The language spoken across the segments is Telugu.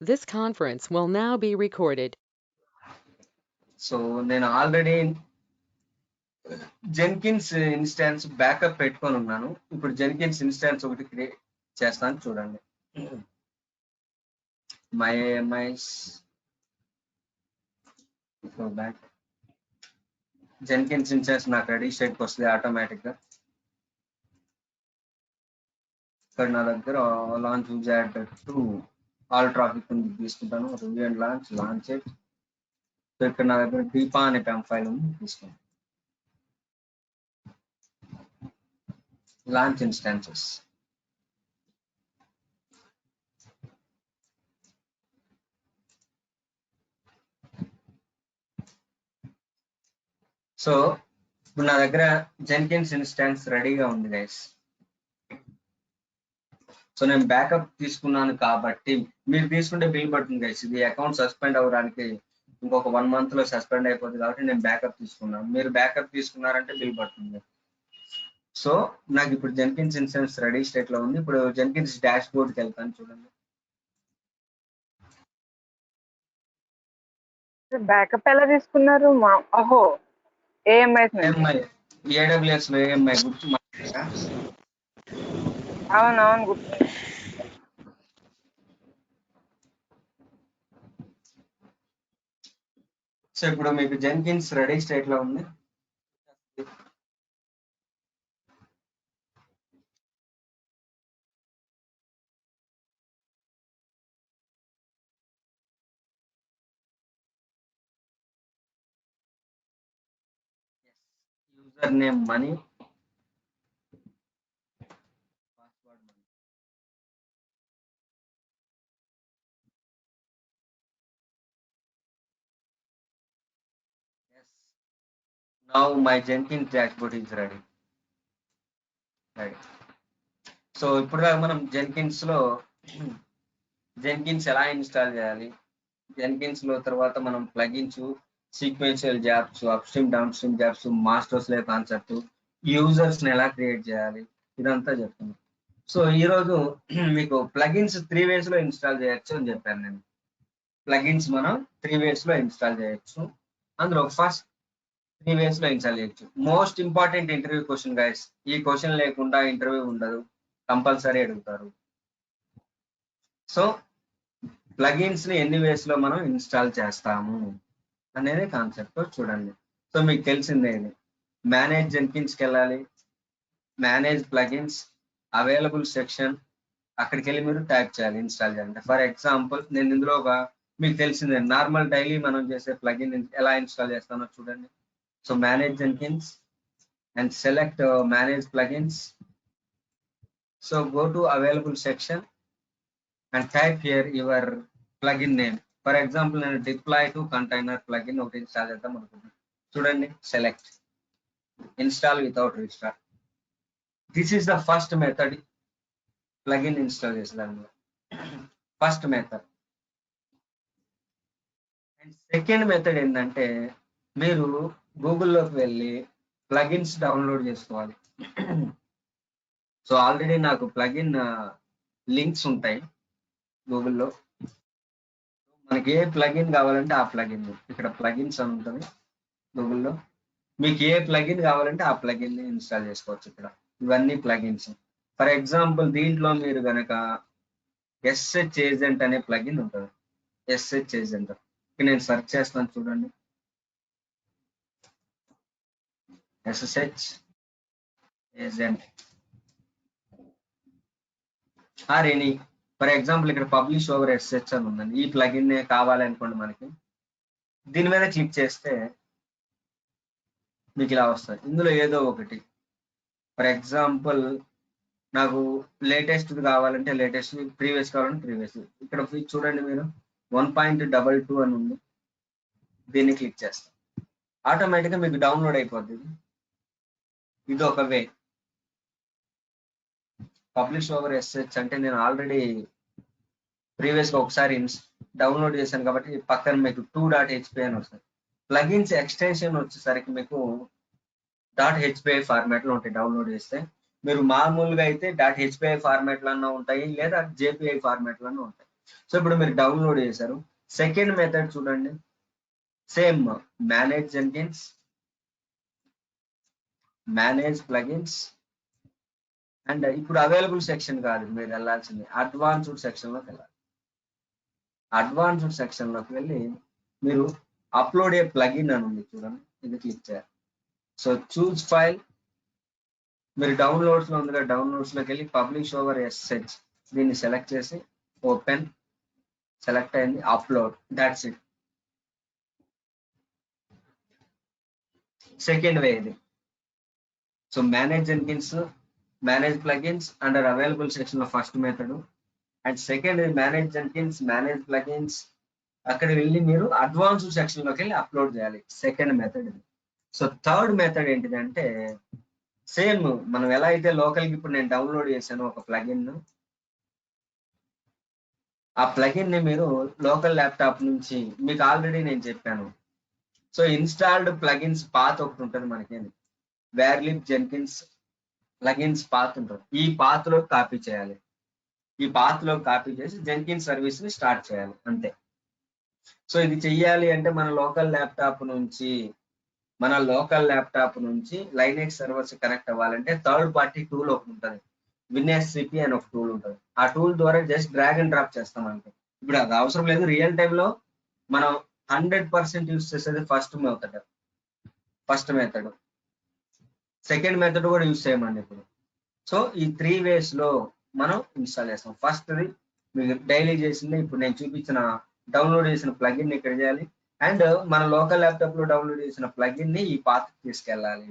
This conference will now be recorded. So నేను ఆల్రెడీ జెన్కిన్స్ ఇన్స్టాన్స్ బ్యాకప్ పెట్టుకొని ఉన్నాను. ఇప్పుడు జెన్కిన్స్ ఇన్స్టాన్స్ ఒకటి క్రియేట్ చేస్తాను చూడండి. MyAMIs బ్యాక్ జెన్కిన్స్ ఇన్స్టాన్స్ నాకు రెడీ స్టేట్కి వస్తుంది ఆటోమేటిక్గా. ఇక్కడ నా దగ్గర launch wizard to all traffic తీసుకుంటాను. Review and launch it. So ఇక్కడ నా దగ్గర డీపా అనే పెమ్ ఫైల్ ఉంది, తీసుకుంటాను. Launch instances. సో ఇప్పుడు నా దగ్గర జెన్కిన్స్ ఇన్స్టాన్స్ రెడీగా ఉంది గైస్. సో నేను బ్యాకప్ తీసుకున్నాను కాబట్టి మీరు తీసుకుంటే బిల్ పడుతుంది గైస్. ఇది అకౌంట్ సస్పెండ్ అవ్వడానికి ఇంకొక 1 month లో సస్పెండ్ అయిపోతుంది కాబట్టి నేను బ్యాకప్ తీసుకున్నాను. మీరు బ్యాకప్ తీసుకున్నారంటే బిల్ పడుతుంది. సో నాకు ఇప్పుడు జెన్కిన్స్ ఇన్స్టాన్స్ రెడీ స్టేట్ లో ఉంది. ఇప్పుడు జెన్కిన్స్ డాష్ బోర్డ్కి వెళ్తాను చూడండి. బ్యాకప్ ఎలా తీసుకున్నారు? ఓహో, AMIs AWS లో AMI గుర్తు అవునవును గుర్తు. సో ఇప్పుడు మీకు జెన్కిన్స్ రెడీ స్టేట్ లో ఉంది. User name money, password money. Now my Jenkins dashboard is ready. So ఇప్పుడు మనం జెన్కిన్స్ లో జెన్కిన్స్ ఎలా ఇన్స్టాల్ చేయాలి, జెన్కిన్స్ లో తర్వాత మనం plugins, sequential jobs, up stream down stream jobs, masters లే కాన్సెప్ట్, యూజర్స్ ని ఎలా క్రియేట్ చేయాలి, ఇదంతా చెప్తాను. సో ఈరోజు మీకు ప్లగిన్స్ 3 ways లో ఇన్స్టాల్ చేయొచ్చు అని చెప్పాను నేను. ప్లగిన్స్ మనం 3 ways లో ఇన్స్టాల్ చేయొచ్చు. అందులో ఫస్ట్ 3 ways లో ఇన్స్టాల్ చేయొచ్చు. Most important interview question guys. ఈ క్వశ్చన్ లేకుండా ఇంటర్వ్యూ ఉండదు, కంపల్సరీ అడుగుతారు. సో ప్లగిన్స్ ని ఎన్ని వేస్ లో మనం ఇన్స్టాల్ చేస్తాము అనేది కాన్సెప్ట్ చూడండి. సో మీకు తెలిసిందే, ఇది మేనేజ్ జెన్కిన్స్కి వెళ్ళాలి, మేనేజ్ ప్లగిన్స్, అవైలబుల్ సెక్షన్, అక్కడికి వెళ్ళి మీరు ట్యాప్ చేయాలి, ఇన్స్టాల్ చేయాలంటే. ఫర్ ఎగ్జాంపుల్ నేను ఇందులో మీకు తెలిసిందే నార్మల్ డైలీ మనం చేసే ప్లగిన్ ఎలా ఇన్స్టాల్ చేస్తానో చూడండి. So manage Jenkins and select manage plugins. So go to available section and type here your plugin name. For example, నేను deploy to container plugin ఒకటి ఇన్స్టాల్ చేద్దాం అనుకుంటున్నాను. చూడండి, select install without restart. This is the first method plugin install చేసేదాన్ని. First method. And second method ఏంటంటే మీరు గూగుల్లోకి వెళ్ళి ప్లగిన్స్ డౌన్లోడ్ చేసుకోవాలి. సో ఆల్రెడీ నాకు ప్లగిన్ లింక్స్ ఉంటాయి గూగుల్లో. మనకి ఏ ప్లగిన్ కావాలంటే ఆ ప్లగిన్, ఇక్కడ ప్లగిన్స్ అని ఉంటుంది గూగుల్లో. మీకు ఏ ప్లగిన్ కావాలంటే ఆ ప్లగిన్ ఇన్స్టాల్ చేసుకోవచ్చు. ఇక్కడ ఇవన్నీ ప్లగిన్స్. ఫర్ ఎగ్జాంపుల్ దీంట్లో మీరు కనుక SH ఏజెంట్ అనే ప్లగిన్ ఉంటుంది. SH ఏజెంట్ ఇక్కడ నేను సెర్చ్ చేస్తాను చూడండి. SSH agent or any. For example ఇక్కడ పబ్లిష్ ఓవర్ SSH అని ఉందండి. ఈ ప్లగిన్ కావాలనుకోండి మనకి, దీని మీద క్లిక్ చేస్తే మీకు ఇలా వస్తుంది. ఇందులో ఏదో ఒకటి, ఫర్ ఎగ్జాంపుల్ నాకు లేటెస్ట్ కావాలంటే లేటెస్ట్, ప్రీవియస్ కావాలంటే ప్రీవియస్. ఇక్కడ చూడండి మీరు 1.22 అని ఉంది. దీన్ని క్లిక్ చేస్తాం, ఆటోమేటిక్గా మీకు డౌన్లోడ్ అయిపోతుంది. ఇది ఒక వే. పబ్లిష్ ఓవర్ SSH అంటే నేను ఆల్రెడీ ప్రీవియస్గా ఒకసారి డౌన్లోడ్ చేశాను కాబట్టి పక్కన మీకు 2.hp అని వస్తుంది. ప్లగిన్స్ ఎక్స్టెన్షన్ వచ్చేసరికి మీకు .hpi ఫార్మాట్లో ఉంటాయి. డౌన్లోడ్ చేస్తే మీరు మామూలుగా అయితే .hpi ఫార్మాట్లన్నా ఉంటాయి, లేదా JPI ఫార్మాట్లన్నా ఉంటాయి. సో ఇప్పుడు మీరు డౌన్లోడ్ చేశారు. సెకండ్ మెథడ్ చూడండి, same manage Jenkins, manage plugins, and ఇప్పుడు అవైలబుల్ సెక్షన్ కాదు మీరు వెళ్ళాల్సింది, అడ్వాన్స్డ్ సెక్షన్ లోకి వెళ్ళాలి. అడ్వాన్స్డ్ సెక్షన్ లోకి వెళ్ళి మీరు అప్లోడ్ ఏ ప్లగిన్ అని ఉంది చూడండి, ఇది క్లిక్ చేయాలి. సో చూస్ ఫైల్, మీరు డౌన్లోడ్స్ లో ఉందిగా, డౌన్లోడ్స్ లోకి వెళ్ళి పబ్లిష్ ఓవర్ ఎస్హెచ్ దీన్ని సెలెక్ట్ చేసి ఓపెన్, సెలెక్ట్ అయింది, upload, that's it. Second way ఇది. So manage Jenkins, manage plugins under available section లో first method, and second manage Jenkins, manage plugins, అక్కడ వెళ్ళి మీరు అడ్వాన్స్డ్ సెక్షన్ లోకి వెళ్ళి అప్లోడ్ చేయాలి, సెకండ్ మెథడ్ ఇది. సో థర్డ్ మెథడ్ ఏంటిదంటే సేమ్ మనం ఎలా అయితే లోకల్కి ఇప్పుడు నేను డౌన్లోడ్ చేశాను ఒక ప్లగిన్, ఆ ప్లగిన్ ని మీరు లోకల్ ల్యాప్టాప్ నుంచి, మీకు ఆల్రెడీ నేను చెప్పాను. సో ఇన్స్టాల్డ్ ప్లగిన్స్ పాత్ ఒకటి ఉంటుంది మనకి, వేర్లిబ్ జెన్కిన్స్ ప్లగిన్స్ పాత్ ఉంటుంది. ఈ పాత్ లో కాపీ చేయాలి, ఈ పాత్ లో కాపీ చేసి జెన్కిన్స్ సర్వీస్ ని స్టార్ట్ చేయాలి, అంతే. సో ఇది చెయ్యాలి అంటే మన లోకల్ ల్యాప్టాప్ నుంచి లైనెక్స్ సర్వర్స్ కనెక్ట్ అవ్వాలంటే థర్డ్ పార్టీ టూల్ ఒకటి ఉంటుంది, విన్ఎస్సిపి అని ఒక టూల్ ఉంటుంది. ఆ టూల్ ద్వారా జస్ట్ డ్రాగ్ అండ్ డ్రాప్ చేస్తాం అంతే. ఇప్పుడు అది అవసరం లేదు, రియల్ టైంలో మనం 100% యూస్ చేసేది ఫస్ట్ మెథడ్. సెకండ్ మెథడ్ కూడా యూస్ చేయమండి ఇప్పుడు. సో ఈ 3 ways లో మనం ఇన్స్టాల్ చేస్తాం. ఫస్ట్ది మీకు డైలీ చేసింది, ఇప్పుడు నేను చూపించిన డౌన్లోడ్ చేసిన ప్లగిన్ ఇక్కడ చేయాలి, అండ్ మన లోకల్ ల్యాప్టాప్ లో డౌన్లోడ్ చేసిన ప్లగిన్ ని ఈ పాత్ తీసుకెళ్ళాలి.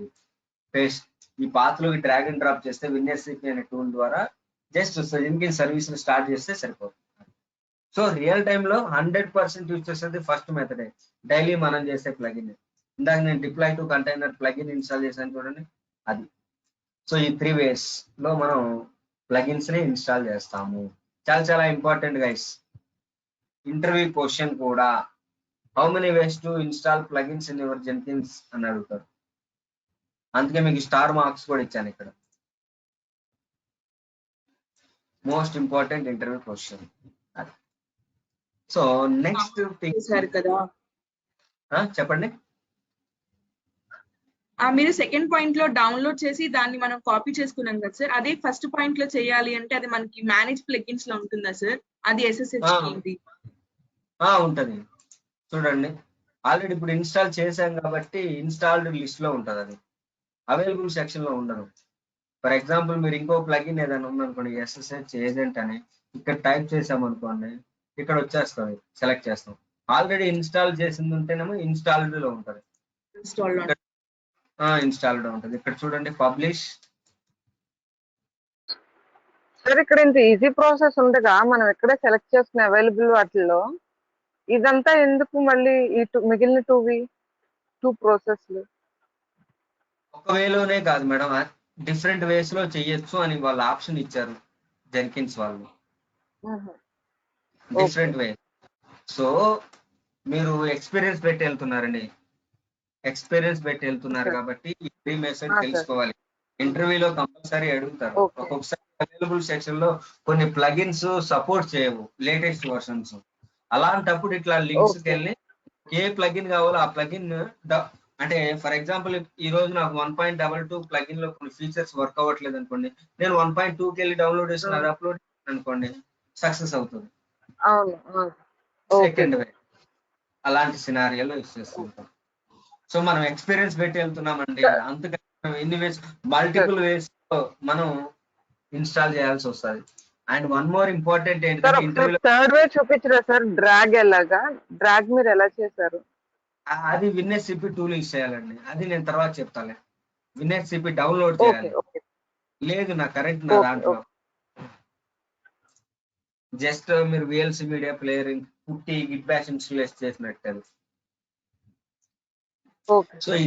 పేస్ట్, ఈ పాత్ లోకి డ్రాగ్ అండ్ డ్రాప్ చేస్తే విన్ఎస్సిపి అనే టూల్ ద్వారా జస్ట్ జెన్కిన్స్ సర్వీస్ ని స్టార్ట్ చేస్తే సరిపోతుంది. సో రియల్ టైంలో 100% యూజ్ చేసేది ఫస్ట్ మెథడే, డైలీ మనం చేసే ప్లగిన్. ఇందాక నేను deploy to container plugin install చేశాను చూడండి, అది. సో ఈ 3 ways లో మనం ప్లగిన్స్ ని ఇన్స్టాల్ చేస్తాము. చాలా చాలా ఇంపార్టెంట్ గైస్. ఇంటర్వ్యూ క్వశ్చన్ కూడా, how many ways to install plugins in your Jenkins అని అడుగుతారు. అందుకే మీకు స్టార్ మార్క్స్ కూడా ఇచ్చాను ఇక్కడ. Most important interview question. So next thing కదా, చెప్పండి. మీరు సెకండ్ పాయింట్ లో డౌన్లోడ్ చేసి దాన్ని మనం కాపీ చేసుకున్నాం కదా సార్, అదే ఫస్ట్ పాయింట్ లో చేయాలి అంటే అది మనకి మేనేజ్ ప్లగిన్స్ లో ఉంటుందా సార్? అది SSH ఇది ఉంటది చూడండి. ఆల్రెడీ ఇప్పుడు ఇన్స్టాల్ చేశాం కాబట్టి ఇన్స్టాల్డ్ లిస్ట్ లో ఉంటది, అది అవైలబుల్ సెక్షన్ లో ఉండదు. ఫర్ ఎగ్జాంపుల్ మీరు ఇంకో ప్లగిన్ ఏదైనా ఉందనుకోండి, SSH ఏజెంట్ అని ఇక్కడ టైప్ చేసాం అనుకోండి, ఇక్కడ వచ్చేస్తుంది, సెలెక్ట్ చేస్తాం. ఆల్రెడీ ఇన్స్టాల్ చేసింది ఉంటేనేమో ఇన్స్టాల్డ్ లో ఉంటది, ఇన్స్టాల్డ్ ఉంటుంది. ఇక్కడ చూడండి పబ్లిష్. సార్ ఇక్కడ ఇంత ఈజీ ప్రాసెస్ ఉండగా మనం ఎక్కడ సెలెక్ట్ చేసుకునే అవైలబుల్ వాటిల్లో ఇదంతా ఎందుకు మళ్ళీ ఈ మిగిలిన టూ ప్రాసెస్లు? ఒక వేలోనే కాదు మేడం, డిఫరెంట్ వేస్ లో చెయ్యొచ్చు అని వాళ్ళు ఆప్షన్ ఇచ్చారు జెన్కిన్స్ వాళ్ళు, డిఫరెంట్ వే. సో మీరు ఎక్స్పీరియన్స్ పెట్టి వెళ్తున్నారు కాబట్టి ఈ 3 మెథడ్ తెలుసుకోవాలి. ఇంటర్వ్యూలో కంపల్సరీ అడుగుతారు. ఒక్కొక్కసారి అవైలబుల్ సెక్షన్ లో కొన్ని ప్లగిన్స్ సపోర్ట్ చేయవు, లేటెస్ట్ వర్షన్స్. అలాంటప్పుడు ఇట్లా లింక్స్ కి వెళ్ళి ఏ ప్లగిన్ కావాలో ఆ ప్లగిన్, అంటే ఫర్ ఎగ్జాంపుల్ ఈ రోజు నాకు 1.22 ప్లగిన్ లో కొన్ని ఫీచర్స్ వర్క్ అవ్వట్లేదు అనుకోండి, నేను 1.2కి వెళ్ళి డౌన్లోడ్ చేసుకుని అది అప్లోడ్ అనుకోండి, సక్సెస్ అవుతుంది. సెకండ్ వే అలాంటి సినారియోలో యూస్ చేస్తుంటాం. సో మనం ఎక్స్పీరియన్స్ పెట్టి వెళ్తున్నామండి, అంతకన్నా ఎన్ని వేస్, మల్టిపుల్ వేస్ మనం ఇన్స్టాల్ చేయాల్సి వస్తుంది. అండ్ వన్ మోర్ ఇంపార్టెంట్ ఏంటంటే ఇంటర్వ్యూలో థర్డ్ వే చూపించరా సార్, డ్రాగ్ మీరు ఎలా చేశారు? అది విన్ఎస్సిపి టూల్ యూస్ చేయాలండి, అది నేను తర్వాత చెప్తాను. విన్ఎస్సిపి డౌన్లోడ్ చేయాలి, లేదు నా కరెంట్ నా దాంట్లో జస్ట్ మీరు VLC మీడియా ప్లేయర్ పుట్టి గిట్ బ్యాష్ ఇన్స్టాల్ చేసినట్టు. సో ఈ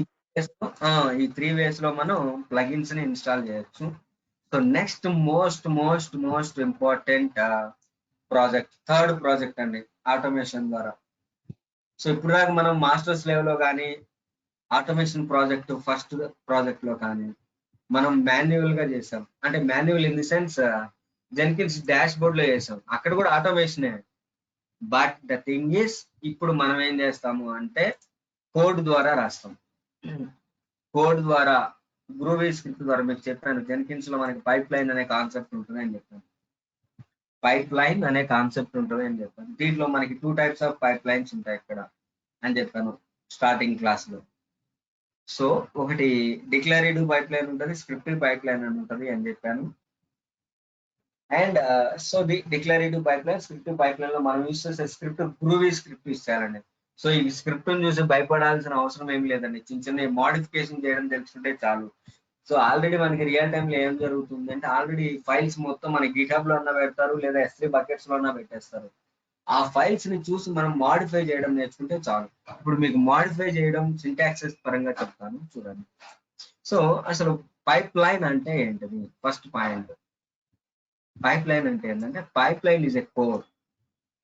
3 ways లో మనం ప్లగిన్స్ ని ఇన్స్టాల్ చేయొచ్చు. So next most important project, third project అండి, ఆటోమేషన్ ద్వారా. సో ఇప్పుడు దాకా మనం మాస్టర్స్ లెవెల్లో కానీ ఆటోమేషన్ ప్రాజెక్ట్ ఫస్ట్ ప్రాజెక్ట్ లో కానీ మనం మాన్యువల్ గా చేసాం. అంటే manual in the sense Jenkins dash board లో చేసాం, అక్కడ కూడా ఆటోమేషనే, బట్ ద థింగ్ ఇస్ ఇప్పుడు మనం ఏం చేస్తాము అంటే కోడ్ ద్వారా రాస్తాం. కోడ్ ద్వారా గ్రూవీ స్క్రిప్ట్ ద్వారా మీకు చెప్పాను జెన్కిన్స్ లో మనకి పైప్ లైన్ అనే కాన్సెప్ట్ ఉంటుంది అని చెప్పాను. పైప్ లైన్ అనే కాన్సెప్ట్ ఉంటుంది అని చెప్పాను. దీంట్లో మనకి 2 types ఆఫ్ పైప్ లైన్స్ ఉంటాయి ఇక్కడ అని చెప్పాను స్టార్టింగ్ క్లాస్ లో. సో ఒకటి డిక్లరేటివ్ పైప్ లైన్ ఉంటుంది, స్క్రిప్టివ్ పైప్ లైన్ అని ఉంటుంది అని చెప్పాను. And so the declarative pipeline, scriptive pipeline లో మనం యూస్ చేసే స్క్రిప్ట్ గ్రూవీ స్క్రిప్ట్ ఇచ్చారండి. సో ఈ స్క్రిప్ట్ చూసి భయపడాల్సిన అవసరం ఏం లేదండి. చిన్న చిన్న మోడిఫికేషన్ చేయడం తెలుసుకుంటే చాలు. సో ఆల్రెడీ మనకి రియల్ టైమ్ లో ఏం జరుగుతుంది అంటే ఆల్రెడీ ఫైల్స్ మొత్తం మన గిట్హబ్ లో అన్న పెడతారు లేదా S3 బకెట్స్ లో అన్న పెట్టేస్తారు. ఆ ఫైల్స్ ని చూసి మనం మాడిఫై చేయడం నేర్చుకుంటే చాలు. ఇప్పుడు మీకు మాడిఫై చేయడం సింటాక్సెస్ పరంగా చెప్తాను చూడండి. సో అసలు పైప్ లైన్ అంటే ఏంటిది? ఫస్ట్ పాయింట్, పైప్ లైన్ అంటే ఏంటంటే pipeline is a code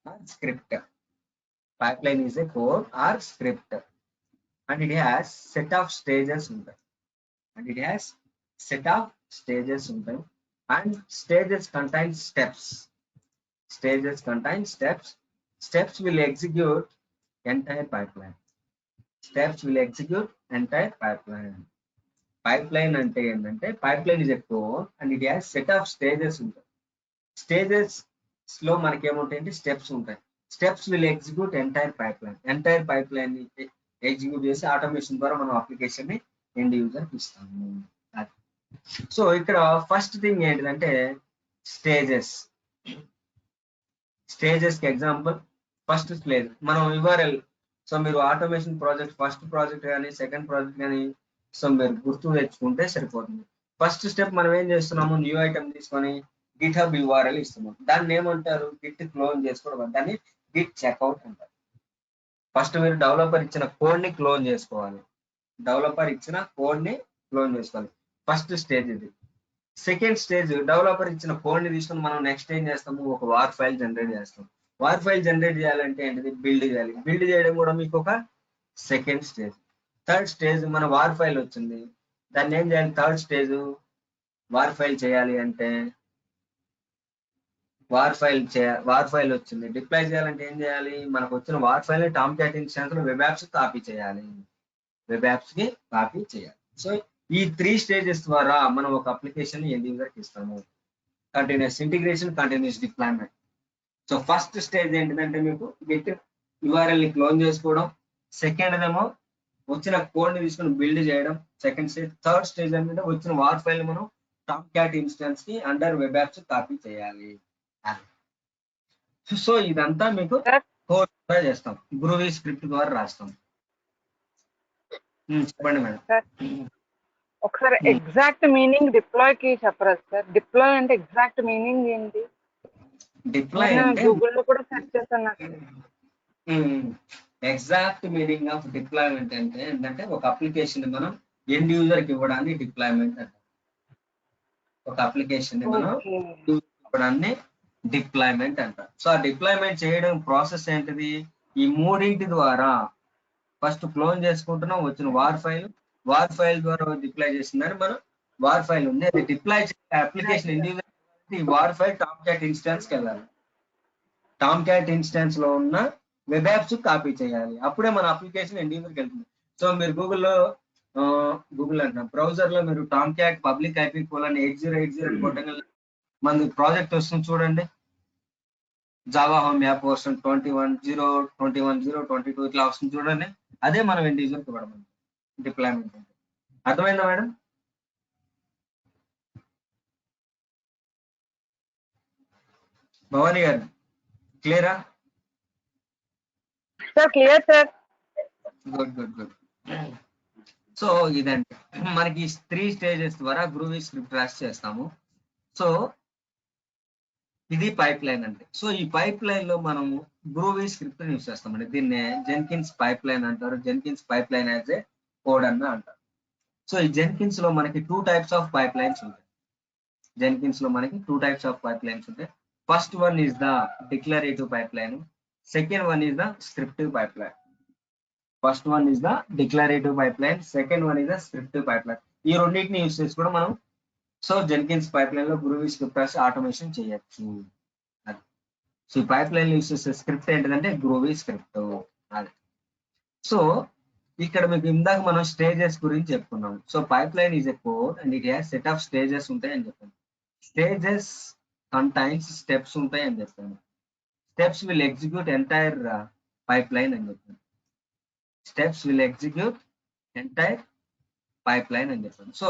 or script. Pipeline is a code or script and it has set of stages ఉంటాయి. And it has set of stages ఉంటాయి. And stages contain steps. Stages contain steps. Steps will execute entire pipeline. Steps will execute entire pipeline. Pipeline అంటే ఏంటంటే pipeline is a code and it has set of stages ఉంటాయి. Stages లో మనకి ఏముంటాయంటే స్టెప్స్ ఉంటాయి. Steps will execute entire pipeline. Entire pipeline ని ఎగ్జిక్యూట్ చేసి ఆటోమేషన్ ద్వారా మనం అప్లికేషన్ ని ఎండ్ యూజర్ ఇస్తాము. సో ఇక్కడ ఫస్ట్ థింగ్ ఏంటిదంటే స్టేజెస్. స్టేజెస్ కి ఎగ్జాంపుల్ ఫస్ట్ స్టేజ్ మనం URL. సో మీరు ఆటోమేషన్ ప్రాజెక్ట్ ఫస్ట్ ప్రాజెక్ట్ కానీ సెకండ్ ప్రాజెక్ట్ కానీ సో మీరు గుర్తు తెచ్చుకుంటే సరిపోతుంది. ఫస్ట్ స్టెప్ మనం ఏం చేస్తున్నాము, న్యూ ఐటమ్ తీసుకొని గిట్హబ్ URL ఇస్తున్నాం. దాన్ని ఏమంటారు, గిట్ క్లోన్ చేసుకోవడం, దాన్ని గిట్ చెక్అవుట్ అంటారు. ఫస్ట్ మీరు డెవలపర్ ఇచ్చిన కోడ్ ని క్లోన్ చేసుకోవాలి. డెవలపర్ ఇచ్చిన కోడ్ ని క్లోన్ చేసుకోవాలి. ఫస్ట్ స్టేజ్ ఇది. సెకండ్ స్టేజ్ డెవలపర్ ఇచ్చిన కోడ్ ని తీసుకొని మనం నెక్స్ట్ ఏం చేస్తాము, ఒక వార్ ఫైల్ జనరేట్ చేస్తాం. వార్ ఫైల్ జనరేట్ చేయాలంటే ఏంటిది, బిల్డ్ చేయాలి. బిల్డ్ చేయడం కూడా మీకు ఒక సెకండ్ స్టేజ్. థర్డ్ స్టేజ్ మన వార్ ఫైల్ వచ్చింది, దాన్ని ఏం చేయాలి, థర్డ్ స్టేజ్ వార్ ఫైల్ చేయాలి అంటే వార్ ఫైల్ వచ్చింది, డిప్లాయ్ చేయాలంటే ఏం చేయాలి, మనకు వచ్చిన వార్ ఫైల్ ని టామ్ క్యాట్ ఇన్స్టాన్స్ లో వెబ్ యాప్స్ కాపీ చేయాలి. వెబ్ యాప్స్ కి కాపీ చేయాలి. సో ఈ 3 స్టేజెస్ ద్వారా మనం ఒక అప్లికేషన్ ఎండ్ యూజర్ కి ఇస్తాము. Continuous integration, continuous deployment. So first stage ఏంటిదంటే మీకు గిట్ URL ని క్లోన్ చేసుకోవడం. సెకండ్ ఏమో వచ్చిన కోడ్ ని తీసుకొని బిల్డ్ చేయడం సెకండ్ స్టేజ్. థర్డ్ స్టేజ్ ఏంటంటే వచ్చిన వార్ ఫైల్ ని మనం టామ్ క్యాట్ ఇన్స్టాన్స్ కి అండర్ వెబ్ యాప్స్ కాపీ చేయాలి. సో ఇదంతా మీకు కోడ్ ద్వారా చేస్తాం, గ్రూవీ స్క్రిప్ట్ ద్వారా రాస్తాం. చెప్పండి మేడం. ఒకసారి ఎగ్జాక్ట్ మీనింగ్ డిప్లాయ్ కి చెప్పరా సార్? డిప్లాయ్ అంటే ఎగ్జాక్ట్ మీనింగ్ ఏంటి? డిప్లాయ్ అంటే గూగుల్లో కూడా సెర్చ్ చేశాను. ఎగ్జాక్ట్ మీనింగ్ ఆఫ్ డిప్లాయ్మెంట్ అంటే ఏంటంటే ఒక అప్లికేషన్ మనం ఎండ్ యూజర్ కి ఇవ్వడాన్ని డిప్లాయ్మెంట్ అంటారు. ఒక అప్లికేషన్ ని మనం ఇవ్వడాన్ని డిప్లాయ్మెంట్ అంటారు. సో ఆ డిప్లాయ్మెంట్ చేయడం ప్రాసెస్ ఏంటిది, ఈ మూడింటి ద్వారా ఫస్ట్ క్లోన్ చేసుకుంటున్నాం, వచ్చిన వార్ ఫైల్ ద్వారా డిప్లాయ్ చేసిందని మనం వార్ ఫైల్ ఉంది, అది డిప్లాయ్ చేసే అప్లికేషన్ ఎండ్ యూజర్ ఈ war file Tom cat instance కి వెళ్ళాలి. టామ్ క్యాట్ ఇన్స్టాన్స్ లో ఉన్న వెబ్ యాప్స్ కాపీ చేయాలి, అప్పుడే మన అప్లికేషన్ ఎండ్ యూజర్కి వెళ్తుంది. సో మీరు గూగుల్ అంటున్నాం బ్రౌజర్ లో మీరు Tom cat public IP colon 8080 కొట్టగల మన ప్రాజెక్ట్ వస్తుంది చూడండి, జావా హోమ్ యాప్ వర్షన్ 21.0.21.0.22 ఇట్లా వస్తుంది చూడండి, అదే మనం ఎండ్ యూజర్కి ఇవ్వడం డిప్లాయ్మెంట్. అర్థమైందా మేడం? భవానీ గారు క్లియరా? Sir clear sir. Good. So ఇదండి మనకి 3 స్టేజెస్ ద్వారా గ్రూవీ స్క్రిప్ట్ రాసి చేస్తాము. సో ఇది పైప్ లైన్ అంటే. సో ఈ పైప్ లైన్ లో మనం గ్రూవీ స్క్రిప్ట్ యూస్ చేస్తామండి. దీన్నే జెన్కిన్స్ పైప్ లైన్ అంటారు. Jenkins pipeline as a code అన్న అంటారు. సో ఈ జెన్కిన్స్ లో మనకి 2 types ఆఫ్ పైప్ లైన్స్ ఉంటాయి. జెన్కిన్స్ లో మనకి 2 types ఆఫ్ పైప్ లైన్స్ ఉంటాయి. First one is the declarative pipeline, second one is the scriptive pipeline. First one is the declarative pipeline, second one is the scriptive pipeline. ఈ రెండింటిని యూస్ చేసి కూడా మనం సో జెన్కిన్స్ పైప్ లైన్ లో గ్రూవీ స్క్రిప్ట్ రాసి ఆటోమేషన్ చేయొచ్చు. సో ఈ పైప్ లైన్ యూస్ చేసే స్క్రిప్ట్ ఏంటిదంటే గ్రోవీ స్క్రిప్ట్. అది సో ఇక్కడ మీకు ఇందాక మనం స్టేజెస్ గురించి చెప్పుకున్నాం. So pipe line is a code and it has set of stages ఉంటాయి అని చెప్పాను. స్టేజెస్ కంటైన్స్ స్టెప్స్ ఉంటాయి అని చెప్పాను. Steps will execute entire pipe line అని చెప్పాను. Steps will execute entire pipe line అని చెప్పాను. సో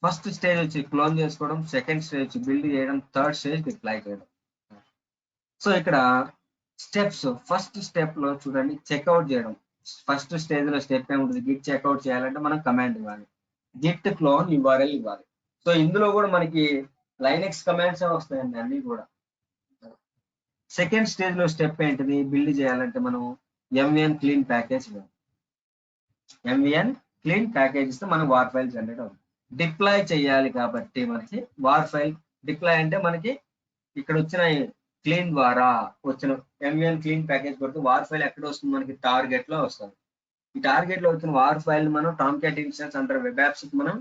ఫస్ట్ స్టేజ్ వచ్చి క్లోన్ చేసుకోవడం, సెకండ్ స్టేజ్ వచ్చి బిల్డ్ చేయడం, థర్డ్ స్టేజ్ డిప్లాయ్ చేయడం. సో ఇక్కడ స్టెప్స్ ఫస్ట్ స్టెప్ లో చూడండి చెక్అవుట్ చేయడం. ఫస్ట్ స్టేజ్ లో స్టెప్ ఏముంటుంది, గిట్ చెక్అవుట్ చేయాలంటే మనం కమాండ్ ఇవ్వాలి, గిట్ క్లోన్ URL ఇవ్వాలి. సో ఇందులో కూడా మనకి లైనెక్స్ కమాండ్స్ వస్తాయండి అన్ని కూడా. సెకండ్ స్టేజ్ లో స్టెప్ ఏంటిది, బిల్డ్ చేయాలంటే మనం MVN క్లీన్ ప్యాకేజ్ ఇవ్వాలి. MVN క్లీన్ ప్యాకేజ్ ఇస్తే మనకు వార్ ఫైల్ జనరేట్ అవుతుంది. డిప్లాయ్ చేయాలి కాబట్టి మనకి వార్ ఫైల్ డిప్లాయ్ అంటే మనకి ఇక్కడ వచ్చిన క్లీన్ ద్వారా వచ్చిన MVN క్లీన్ ప్యాకేజ్ కొడితే వార్ ఫైల్ ఎక్కడ వస్తుంది, మనకి టార్గెట్ లో వస్తుంది. ఈ టార్గెట్ లో వచ్చిన వార్ ఫైల్ మనం టామ్క్యాట్ ఇన్స్టెన్స్ అంటారు వెబ్ యాప్స్ మనం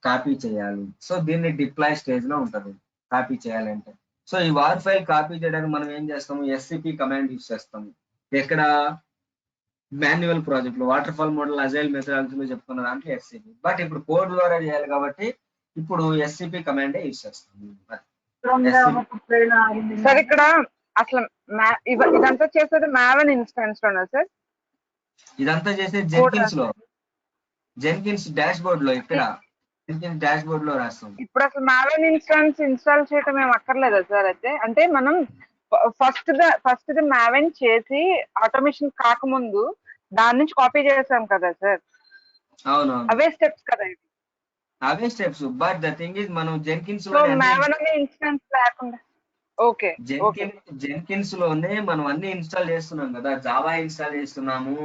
కాపీ చేయాలి. సో దీన్ని డిప్లాయ్ స్టేజ్ లో ఉంటుంది కాపీ చేయాలంటే. సో ఈ వార్ ఫైల్ కాపీ చేయడానికి మనం ఏం చేస్తాము, SCP కమాండ్ యూస్ చేస్తాము. ఎక్కడ మాన్యువల్ ప్రాజెక్ట్ లో వాటర్ ఫాల్ మోడల్ అజైల్ మెథడాలజీలో చెప్పుకున్న దాంట్లో SCP. బట్ ఇప్పుడు కోడ్ ద్వారా చేయాలి కాబట్టి ఇప్పుడు SCP కమాండే యూస్ చేస్తాము. సార్ ఇక్కడ అసలు ఇదంతా చేసేది మావెన్ ఇన్స్టెన్స్ లోనా సార్? ఇదంతా చేసే జెన్కిన్స్ డాష్ బోర్డ్ లో, ఇక్కడ జెన్కిన్స్ డాష్ బోర్డ్ లో రాస్తాం. ఇప్పుడు అసలు మావెన్ ఇన్స్టెన్స్ ఇన్స్టాల్ చేయడం ఏం అక్కర్లేదా సార్? అయితే అంటే మనం ఫస్ట్ మావెన్ చేసి ఆటోమేషన్ కాకముందు దాని నుంచి కాపీ చేసాం కదా సార్? అవును, అవే స్టెప్స్ కదా ఇవి? అవే steps. But the thing is మనం జెన్కిన్స్ లో మావెన్ అనే ఇన్స్టెన్స్ లేకుండా ఓకే జెన్కిన్స్ లోనే మనం అన్ని ఇన్స్టాల్ చేస్తున్నాం కదా. జావా ఇన్స్టాల్ చేస్తున్నాము,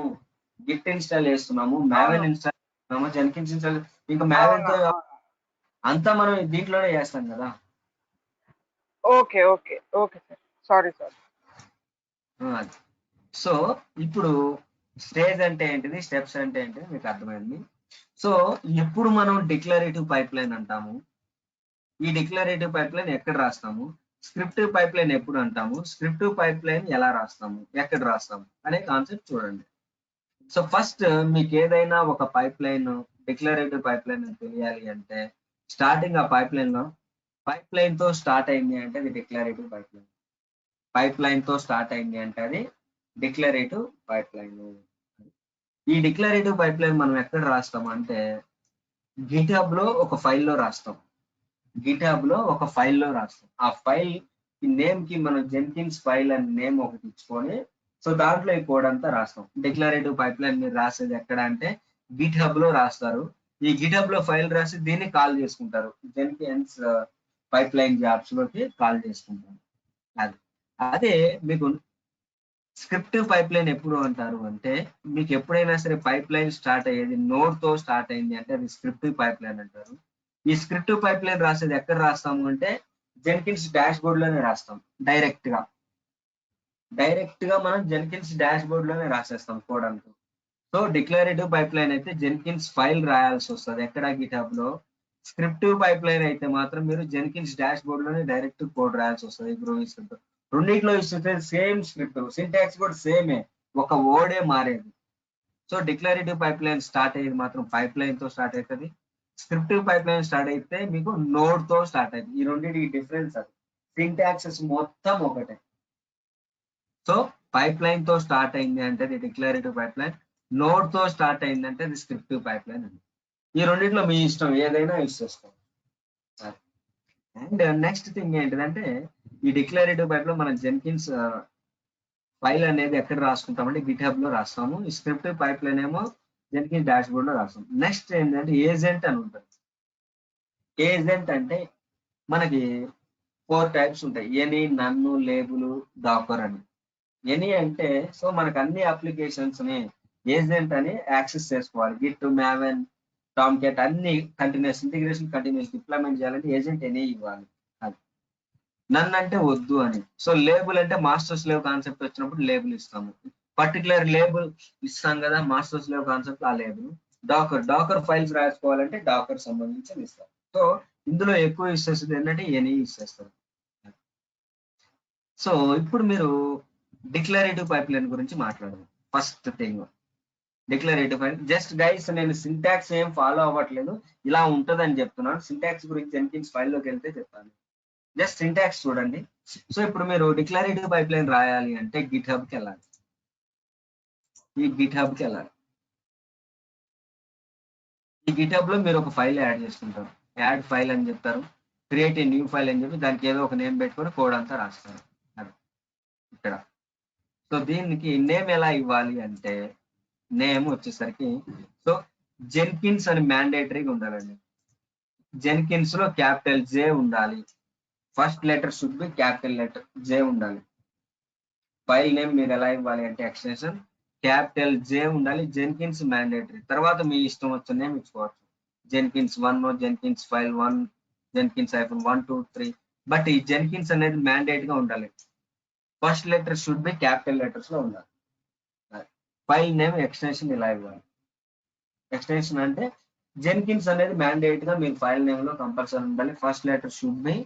గిట్ ఇన్స్టాల్ చేస్తున్నాము, మావెన్ ఇన్స్టాల్ చేస్తున్నాము, జెన్కిన్స్ ఇన్స్టాల్, ఇంకా మావెన్ తో అంతా మనం దీంట్లోనే చేస్తాం కదా. Okay okay okay sir, sorry sir. So ఇప్పుడు స్టేజ్ అంటే ఏంటిది, స్టెప్స్ అంటే ఏంటిది మీకు అర్థమైంది. సో ఎప్పుడు మనం డిక్లరేటివ్ పైప్ లైన్ అంటాము, ఈ డిక్లరేటివ్ పైప్ లైన్ ఎక్కడ రాస్తాము, స్క్రిప్టివ్ పైప్ లైన్ ఎప్పుడు అంటాము, స్క్రిప్టివ్ పైప్ లైన్ ఎలా రాస్తాము, ఎక్కడ రాస్తాము అనే కాన్సెప్ట్ చూడండి. సో ఫస్ట్ మీకు ఏదైనా ఒక pipe line declarative pipe line తెలియాలి అంటే స్టార్టింగ్ ఆ పైప్ లైన్ తో స్టార్ట్ అయింది అంటే అది declarative pipe line. Pipe line తో స్టార్ట్ అయింది అంటే అది డిక్లరేటివ్ పైప్ లైన్. ఈ డిక్లరేటివ్ పైప్ లైన్ మనం ఎక్కడ రాస్తాం అంటే గిట్హబ్ లో ఒక ఫైల్లో రాస్తాం. ఆ ఫైల్ నేమ్ కి మనం జెన్కిన్స్ ఫైల్ అని నేమ్ ఒకటి ఇచ్చుకొని సో దాంట్లో ఈ కోడ్ అంతా రాస్తాం. డిక్లరేటివ్ పైప్ లైన్ మీరు రాసేది ఎక్కడ అంటే గిట్హబ్ లో రాస్తారు. ఈ గిట్హబ్ లో ఫైల్ రాసి దీన్ని కాల్ చేసుకుంటారు, జెన్కిన్స్ పైప్ లైన్ జాబ్స్ లోకి కాల్ చేసుకుంటారు. అదే మీకు స్క్రిప్టివ్ పైప్ లైన్ ఎప్పుడు అంటారు అంటే మీకు ఎప్పుడైనా సరే పైప్ లైన్ స్టార్ట్ అయ్యేది నోడ్ తో స్టార్ట్ అయింది అంటే అది స్క్రిప్టివ్ పైప్ లైన్ అంటారు. ఈ స్క్రిప్టివ్ పైప్ లైన్ రాసేది ఎక్కడ రాస్తాము అంటే జెన్కిన్స్ డాష్ బోర్డ్ లోనే రాస్తాం. డైరెక్ట్ గా మనం జెన్కిన్స్ డాష్ బోర్డ్ లోనే రాసేస్తాం కోడ్ అంటూ. సో డిక్లరేటివ్ పైప్ లైన్ అయితే జెన్కిన్స్ ఫైల్ రాయాల్సి వస్తుంది ఎక్కడ గిట్హబ్ లో. స్క్రిప్టివ్ పైప్ లైన్ అయితే మాత్రం మీరు జెన్కిన్స్ డాష్ బోర్డ్ లోనే డైరెక్ట్ కోడ్ రాయాల్సి వస్తుంది. గ్రోవీ స్క్రిప్ట్ రెండింటిలో ఇస్తే సేమ్ స్క్రిప్ట్, సింటాక్స్ కూడా సేమే, ఒక వర్డే మారేది. So declarative pipe line start అయ్యేది మాత్రం పైప్ లైన్ తో స్టార్ట్ అవుతుంది. స్క్రిప్టివ్ పైప్ లైన్ స్టార్ట్ అయితే మీకు నోడ్ తో స్టార్ట్ అవుతుంది. ఈ రెండింటికి డిఫరెన్స్ అది, సింటాక్సెస్ మొత్తం ఒకటే. సో పైప్ లైన్ తో స్టార్ట్ అయింది అంటే అది డిక్లరేటివ్ పైప్ లైన్, నోడ్ తో స్టార్ట్ అయింది అంటే అది స్క్రిప్టివ్ పైప్ లైన్ అండి. ఈ రెండింటిలో మీ ఇష్టం ఏదైనా యూస్ చేసుకోండి. అండ్ నెక్స్ట్ థింగ్ ఏంటిదంటే ఈ డిక్లరేటివ్ పైప్ లో మనం జెన్కిన్స్ ఫైల్ అనేది ఎక్కడ రాసుకుంటామంటే గిట్హబ్ లో రాస్తాము. ఈ స్క్రిప్టివ్ పైప్ లైన్ ఏమో జెన్కిన్స్ డాష్ బోర్డ్ లో రాస్తాం. నెక్స్ట్ ఏంటంటే ఏజెంట్ అని ఉంటుంది. ఏజెంట్ అంటే మనకి 4 టైప్స్ ఉంటాయి, ఎనీ, నన్ను, లేబుల్, డాకర్ అని. ఎనీ అంటే సో మనకు అన్ని అప్లికేషన్స్ ని ఏజెంట్ అని యాక్సెస్ చేసుకోవాలి. గిట్, మావెన్, టామ్క్యాట్ అన్ని కంటిన్యూస్ ఇంటిగ్రేషన్ కంటిన్యూస్ డిప్లాయ్మెంట్ చేయాలంటే ఏజెంట్ ఎనీ ఇవ్వాలి. అది నన్ను అంటే వద్దు అని. సో లేబుల్ అంటే మాస్టర్ స్లేవ్ కాన్సెప్ట్ వచ్చినప్పుడు లేబుల్ ఇస్తాము, పర్టికులర్ లేబుల్ ఇస్తాం కదా మాస్టర్ స్లేవ్ కాన్సెప్ట్, ఆ లేబుల్. డాకర్ ఫైల్స్ రాసుకోవాలంటే డాకర్ సంబంధించి ఇస్తాం. సో ఇందులో ఎక్కువ యూస్ చేస్తుంది ఏంటంటే ఎనీ యూస్ చేస్తారు. సో ఇప్పుడు మీరు డిక్లరేటివ్ పైప్ లైన్ గురించి మాట్లాడదాం. First thing declarative pipe. Just guys నేను సింటాక్స్ ఏం ఫాలో అవ్వట్లేదు, ఇలా ఉంటదని చెప్తున్నాను. సింటాక్స్ గురించి జెన్కిన్స్ ఫైల్లోకి వెళ్తే చెప్తాను. జస్ట్ సింటాక్స్ చూడండి. సో ఇప్పుడు మీరు డిక్లరేటివ్ పైప్ లైన్ రాయాలి అంటే గిట్ హబ్కి వెళ్ళాలి. ఈ గిట్ హబ్కి వెళ్ళాలి. ఈ గిట్ హబ్ లో మీరు ఒక ఫైల్ యాడ్ చేసుకుంటారు. యాడ్ ఫైల్ అని చెప్తారు, క్రియేట్ ఏ న్యూ ఫైల్ అని చెప్పి దానికి ఏదో ఒక నేమ్ పెట్టుకొని కోడ్ అంతా రాస్తారు. అది ఇక్కడ. సో దీనికి నేమ్ ఎలా ఇవ్వాలి అంటే నేమ్ వచ్చేసరికి సో జెన్కిన్స్ అని మ్యాండేటరీగా ఉండాలండి. జెన్కిన్స్ లో క్యాపిటల్ జే ఉండాలి. First letter should be capital letter J ఉండాలి. ఫైల్ నేమ్ మీరు ఎలా ఇవ్వాలి అంటే ఎక్స్టెన్షన్ క్యాపిటల్ జే ఉండాలి. Jenkins mandatory. తర్వాత మీ ఇష్టం వచ్చిన నేమ్ ఇచ్చుకోవచ్చు. Jenkins 1, Jenkins file 1, Jenkins -1 2 3. But ఈ జెన్కిన్స్ అనేది మ్యాండేట్ గా ఉండాలి. First letter should be capital letters లో ఉండాలి. ఫైల్ నేమ్ ఎక్స్టెన్షన్ ఇలా ఇవ్వాలి. ఎక్స్టెన్షన్ అంటే జెన్కిన్స్ అనేది మ్యాండేట్ గా మీ ఫైల్ నేమ్ లో కంపల్సరీ ఉండాలి. First letter should be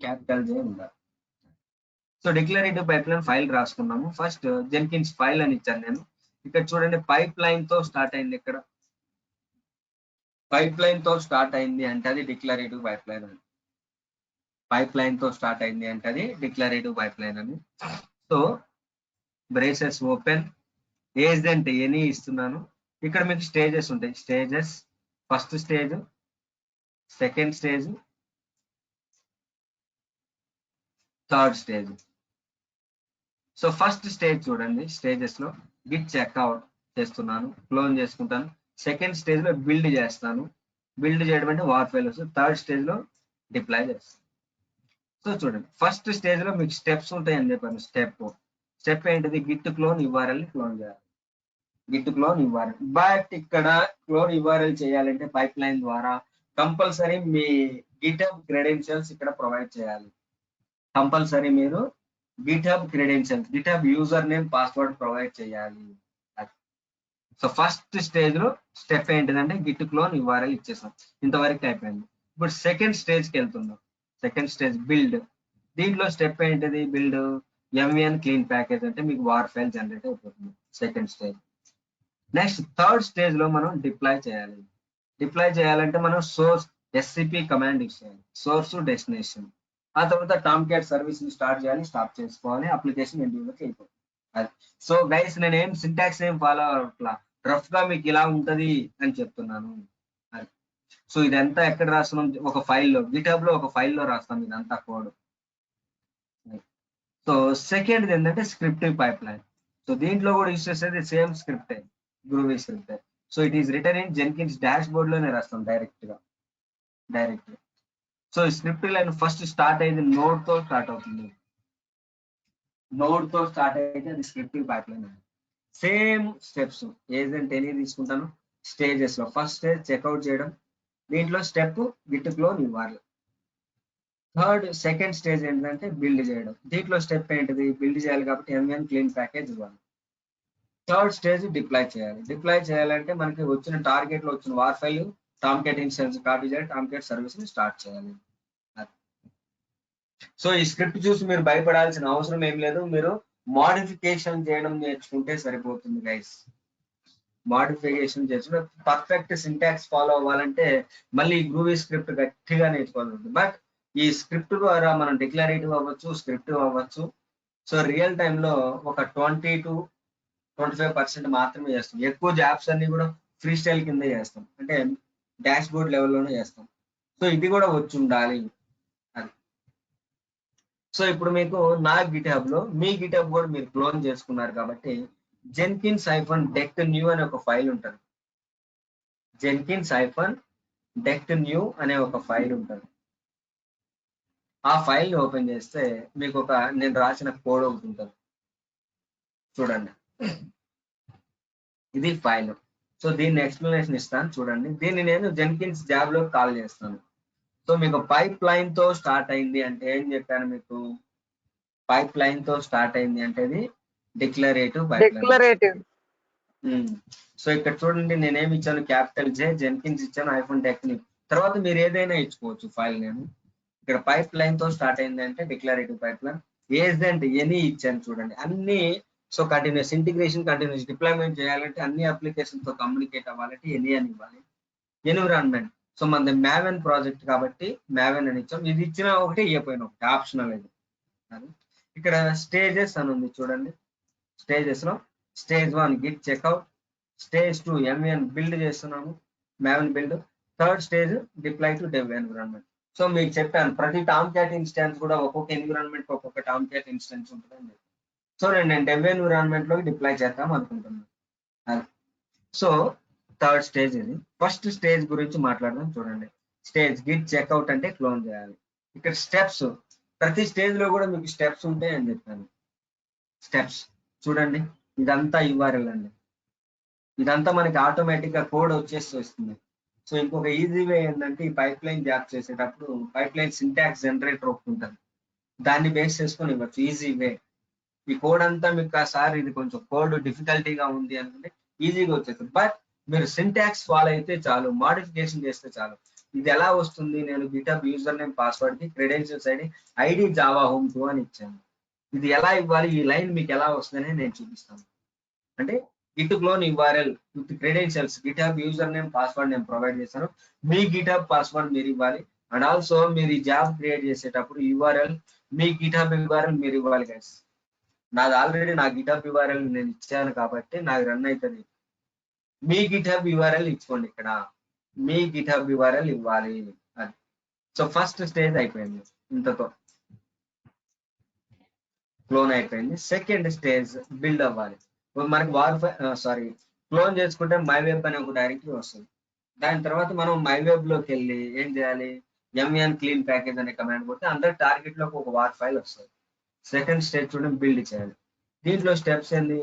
capital J ఉండాలి. So declarative pipeline file రాసుకున్నాము. ఫస్ట్ జెన్కిన్స్ ఫైల్ అని ఇచ్చాను నేను. ఇక్కడ చూడండి పైప్ లైన్ తో స్టార్ట్ అయింది. ఇక్కడ పైప్ లైన్ తో స్టార్ట్ అయింది అంటే అది డిక్లరేటివ్ పైప్ లైన్ అని. పైప్ లైన్ తో స్టార్ట్ అయింది అంటే అది డిక్లరేటివ్ పైప్ లైన్ అని. సో బ్రేసెస్ ఓపెన్, ఏజ్ అంటే ఎనీ ఇస్తున్నాను. ఇక్కడ మీకు స్టేజెస్ ఉంటాయి. Stages, first stage, second stage, third stage. So first stage చూడండి, స్టేజెస్ లో గిట్ చెక్అవుట్ చేస్తున్నాను, క్లోన్ చేసుకుంటాను. సెకండ్ స్టేజ్ లో బిల్డ్ చేస్తాను. బిల్డ్ చేయడం అంటే వార్ ఫైల్ వస్తుంది. థర్డ్ స్టేజ్ లో డిప్లాయ్ చేస్తాను. సో చూడండి ఫస్ట్ స్టేజ్ లో మీకు స్టెప్స్ ఉంటాయి అని చెప్పాను. స్టెప్ ఏంటిది? గిట్ క్లోన్ URL ని క్లోన్ చేయాలి. Git clone URL. బట్ ఇక్కడ క్లోన్ URL చేయాలంటే పైప్ లైన్ ద్వారా కంపల్సరీ మీ గిట్హబ్ క్రెడెన్షియల్స్ ఇక్కడ ప్రొవైడ్ చేయాలి. కంపల్సరీ మీరు GitHub credentials, GitHub user name, password provide చేయాలి. సో ఫస్ట్ స్టేజ్ లో స్టెప్ ఏంటిదంటే గిట్ క్లోన్ URL ఇచ్చేసాం. ఇంతవరకు అయిపోయింది. ఇప్పుడు సెకండ్ స్టేజ్ కి వెళ్తున్నాం. Second stage build. దీంట్లో స్టెప్ ఏంటిది? బిల్డ్ MVN క్లీన్ ప్యాకేజ్ అంటే మీకు వార్ ఫైల్ జనరేట్ అయిపోతుంది. Second stage. Next third stage లో మనం డిప్లాయ్ చేయాలి. డిప్లాయ్ చేయాలంటే మనం సోర్స్ SCP కమాండ్ ఇచ్చేయాలి. Source destination. ఆ తర్వాత టామ్క్యాట్ సర్వీస్ ని స్టార్ట్ చేయాలి, స్టాప్ చేసుకోవాలి. అప్లికేషన్ ఎండ్యూలోకి అయిపోతుంది. అది. సో గైస్ నేను ఏం సింటాక్స్ ఏం ఫాలో అవ్వట్లా, రఫ్ గా మీకు ఇలా ఉంటది అని చెప్తున్నాను. అది. సో ఇదంతా ఎక్కడ రాస్తున్నాం? ఒక ఫైల్లో, గిట్హబ్ లో ఒక ఫైల్లో రాస్తాం ఇదంతా కోడ్. సో సెకండ్ ఏంటంటే స్క్రిప్టివ్ పైప్ లైన్. సో దీంట్లో కూడా యూస్ చేసేది సేమ్ స్క్రిప్టే, గ్రూవీ స్క్రిప్టే. So it is written in Jenkins dashboard లోనే రాస్తాం డైరెక్ట్. సో ఈ స్క్రిప్ట్ లైన్ ఫస్ట్ స్టార్ట్ అయ్యేది నోడ్ తో స్టార్ట్ అవుతుంది. నోడ్ తో స్టార్ట్ అయితే అది scriptive pipeline. Same steps agent any తీసుకుంటాను. స్టేజెస్ లో ఫస్ట్ స్టేజ్ చెక్అవుట్ చేయడం. దీంట్లో స్టెప్ గిట్ క్లోన్ ఇవ్వాలి. సెకండ్ స్టేజ్ ఏంటంటే బిల్డ్ చేయడం. దీంట్లో స్టెప్ ఏంటిది? బిల్డ్ చేయాలి కాబట్టి MVN క్లీన్ ప్యాకేజ్ ఇవ్వాలి. థర్డ్ స్టేజ్ డిప్లాయ్ చేయాలి. డిప్లాయ్ చేయాలంటే మనకి వచ్చిన టార్గెట్ లో వచ్చిన war file Tomcat instance copy చేయాలి, టామ్క్యాట్ సర్వీస్ ని స్టార్ట్ చేయాలి. సో ఈ స్క్రిప్ట్ చూసి మీరు భయపడాల్సిన అవసరం ఏం లేదు. మీరు మోడిఫికేషన్ చేయడం నేర్చుకుంటే సరిపోతుంది గైస్. మోడిఫికేషన్ చేసుకుంటే పర్ఫెక్ట్ సింటాక్స్ ఫాలో అవ్వాలంటే మళ్ళీ గ్రూవీ స్క్రిప్ట్ గట్టిగా నేర్చుకోవాల్సి ఉంటుంది. బట్ ఈ స్క్రిప్ట్ ద్వారా మనం డిక్లరేటివ్ అవ్వచ్చు, స్క్రిప్టివ్ అవ్వచ్చు. సో రియల్ టైంలో ఒక 20 to 25% మాత్రమే చేస్తాం. ఎక్కువ జాబ్స్ అన్ని కూడా ఫ్రీ స్టైల్ కింద చేస్తాం, అంటే డాష్ బోర్డ్ లెవెల్లోనే చేస్తాం. సో ఇది కూడా వచ్చి ఉండాలి. అది. సో ఇప్పుడు మీకు నా గిట్హబ్ లో మీ గిట్హబ్ కూడా మీరు క్లోన్ చేసుకున్నారు కాబట్టి Jenkins-deck new అనే ఒక ఫైల్ ఉంటుంది. Jenkins-deck new అనే ఒక ఫైల్ ఉంటుంది. ఆ ఫైల్ ని ఓపెన్ చేస్తే మీకు ఒక నేను రాసిన కోడ్ ఒకటి ఉంటుంది. చూడండి, ఇది ఫైల్. సో దీన్ని ఎక్స్ప్లెనేషన్ ఇస్తాను చూడండి. దీన్ని నేను జెన్కిన్స్ జాబ్ లో కాల్ చేస్తాను. సో మీకు పైప్ లైన్ తో స్టార్ట్ అయింది అంటే ఏం చెప్పాను మీకు? పైప్ లైన్ తో స్టార్ట్ అయింది అంటే అది డిక్లరేటివ్ పైప్ లైన్. సో ఇక్కడ చూడండి నేనేమి ఇచ్చాను? క్యాపిటల్ J జెన్కిన్స్ ఇచ్చాను, -deck new. తర్వాత మీరు ఏదైనా ఇచ్చుకోవచ్చు ఫైల్ నేమ్. ఇక్కడ పైప్ లైన్ తో స్టార్ట్ అయింది అంటే declarative pipeline. Agent any ఇచ్చాను చూడండి అన్ని. So continuous integration continuous deployment చేయాలంటే అన్ని అప్లికేషన్ తో కమ్యూనికేట్ అవ్వాలంటే ఎనీ అని ఇవ్వాలి. ఎన్విరాన్మెంట్, సో మనది మ్యావెన్ ప్రాజెక్ట్ కాబట్టి మ్యావెన్ అని ఇచ్చాం. ఇది ఇచ్చిన ఒకటి ఇవ్వపోయిన ఒకటి ఆప్షనల్ ఇది. ఇక్కడ స్టేజెస్ అని ఉంది చూడండి. స్టేజెస్ లో stage 1 git checkout, stage 2 MVN build చేస్తున్నాము, Maven build. Third stage deploy to dev environment. So మీకు చెప్పాను ప్రతి టామ్ క్యాట్ ఇన్స్టాన్స్ కూడా ఒక్కొక్క ఎన్విరాన్మెంట్ ఒక్కొక్క టామ్ క్యాట్ ఇన్స్టాన్స్ ఉంటుందని. సో నేను డెవ్ ఎన్విరాన్మెంట్ లోకి డిప్లాయ్ చేద్దాం అనుకుంటున్నాను. సో థర్డ్ స్టేజ్ ఇది. ఫస్ట్ స్టేజ్ గురించి మాట్లాడదాం చూడండి. స్టేజ్ గిట్ చెక్అవుట్ అంటే క్లోన్ చేయాలి. ఇక్కడ స్టెప్స్, ప్రతి స్టేజ్ లో కూడా మీకు స్టెప్స్ ఉంటాయి అని చెప్పాను. స్టెప్స్ చూడండి, ఇదంతా URL అండి. ఇదంతా మనకి ఆటోమేటిక్ గా కోడ్ వచ్చేసి వస్తుంది. సో ఇంకొక ఈజీ వే ఏంటంటే ఈ పైప్ లైన్ జాబ్ చేసేటప్పుడు పైప్ లైన్ సింటాక్స్ జనరేటర్ ఒకటి ఉంటుంది, దాన్ని బేస్ చేసుకొని ఇవ్వచ్చు. Easy way. ఈ కోడ్ అంతా మీకు సార్ ఇది కొంచెం కోడ్ డిఫికల్టీగా ఉంది అనుకుంటే ఈజీగా వచ్చేస్తుంది. బట్ మీరు సింటాక్స్ ఫాలో అయితే చాలు, మాడిఫికేషన్ చేస్తే చాలు. ఇది ఎలా వస్తుంది, నేను గిటబ్ యూజర్ నేమ్ పాస్వర్డ్ కి క్రెడెన్షియల్స్ ఐడి జావా హోమ్ 2 అని ఇచ్చాను. ఇది ఎలా ఇవ్వాలి, ఈ లైన్ మీకు ఎలా వస్తుందని నేను చూపిస్తాను. అంటే Git clone URL with credentials GitHub user name password నేను ప్రొవైడ్ చేశాను. మీ గిటబ్ పాస్వర్డ్ మీరు ఇవ్వాలి. అండ్ ఆల్సో మీరు ఈ జాబ్ క్రియేట్ చేసేటప్పుడు URL మీ గిటబ్ URL మీరు ఇవ్వాలి గైస్. నాది ఆల్రెడీ నా గిటబ్ URL నేను ఇచ్చాను కాబట్టి నాకు రన్ అవుతుంది. మీ గిటబ్ URL ఇచ్చుకోండి. ఇక్కడ మీ గిటబ్ URL ఇవ్వాలి అది. సో ఫస్ట్ స్టేజ్ అయిపోయింది, ఇంతతో క్లోన్ అయిపోయింది. సెకండ్ స్టేజ్ బిల్డ్ అవ్వాలి. మనకి క్లోన్ చేసుకుంటే మై వెబ్ అనే ఒక డైరెక్టరీ వస్తుంది. దాని తర్వాత మనం మై వెబ్ లోకి వెళ్ళి ఏం చేయాలి, MN క్లీన్ ప్యాకేజ్ అనే కమాండ్ కొడితే అందరు టార్గెట్ లోకి ఒక వార్ ఫైల్ వస్తుంది. సెకండ్ స్టేజ్ చూడండి, బిల్డ్ చేయాలి. దీంట్లో స్టెప్స్ ఏంది,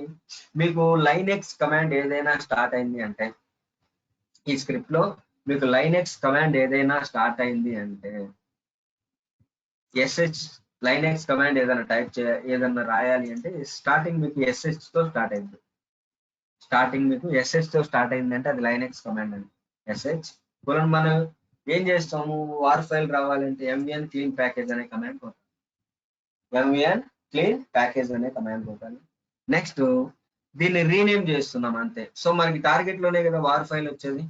మీకు లైనెక్స్ కమాండ్ ఏదైనా స్టార్ట్ అయింది అంటే ఈ స్క్రిప్ట్ లో మీకు లైనెక్స్ కమాండ్ ఏదైనా స్టార్ట్ అయింది అంటే SH లైనెక్స్ కమాండ్ ఏదైనా ఏదైనా రాయాలి అంటే స్టార్టింగ్ మీకు SH తో స్టార్ట్ అయింది. స్టార్టింగ్ మీకు SH తో స్టార్ట్ అయింది అంటే అది లైనెక్స్ కమాండ్ అండి. SH మనం ఏం చేస్తాము, వార్ ఫైల్ రావాలంటే MN క్లీన్ ప్యాకేజ్ అనే కమాండ్ కొట్టాలి. MN క్లీన్ ప్యాకేజ్ అనే కమాండ్ కొట్టాలి. నెక్స్ట్ దీన్ని రీనేమ్ చేస్తున్నాం అంతే. సో మనకి టార్గెట్ లోనే కదా వార్ ఫైల్ వచ్చేది,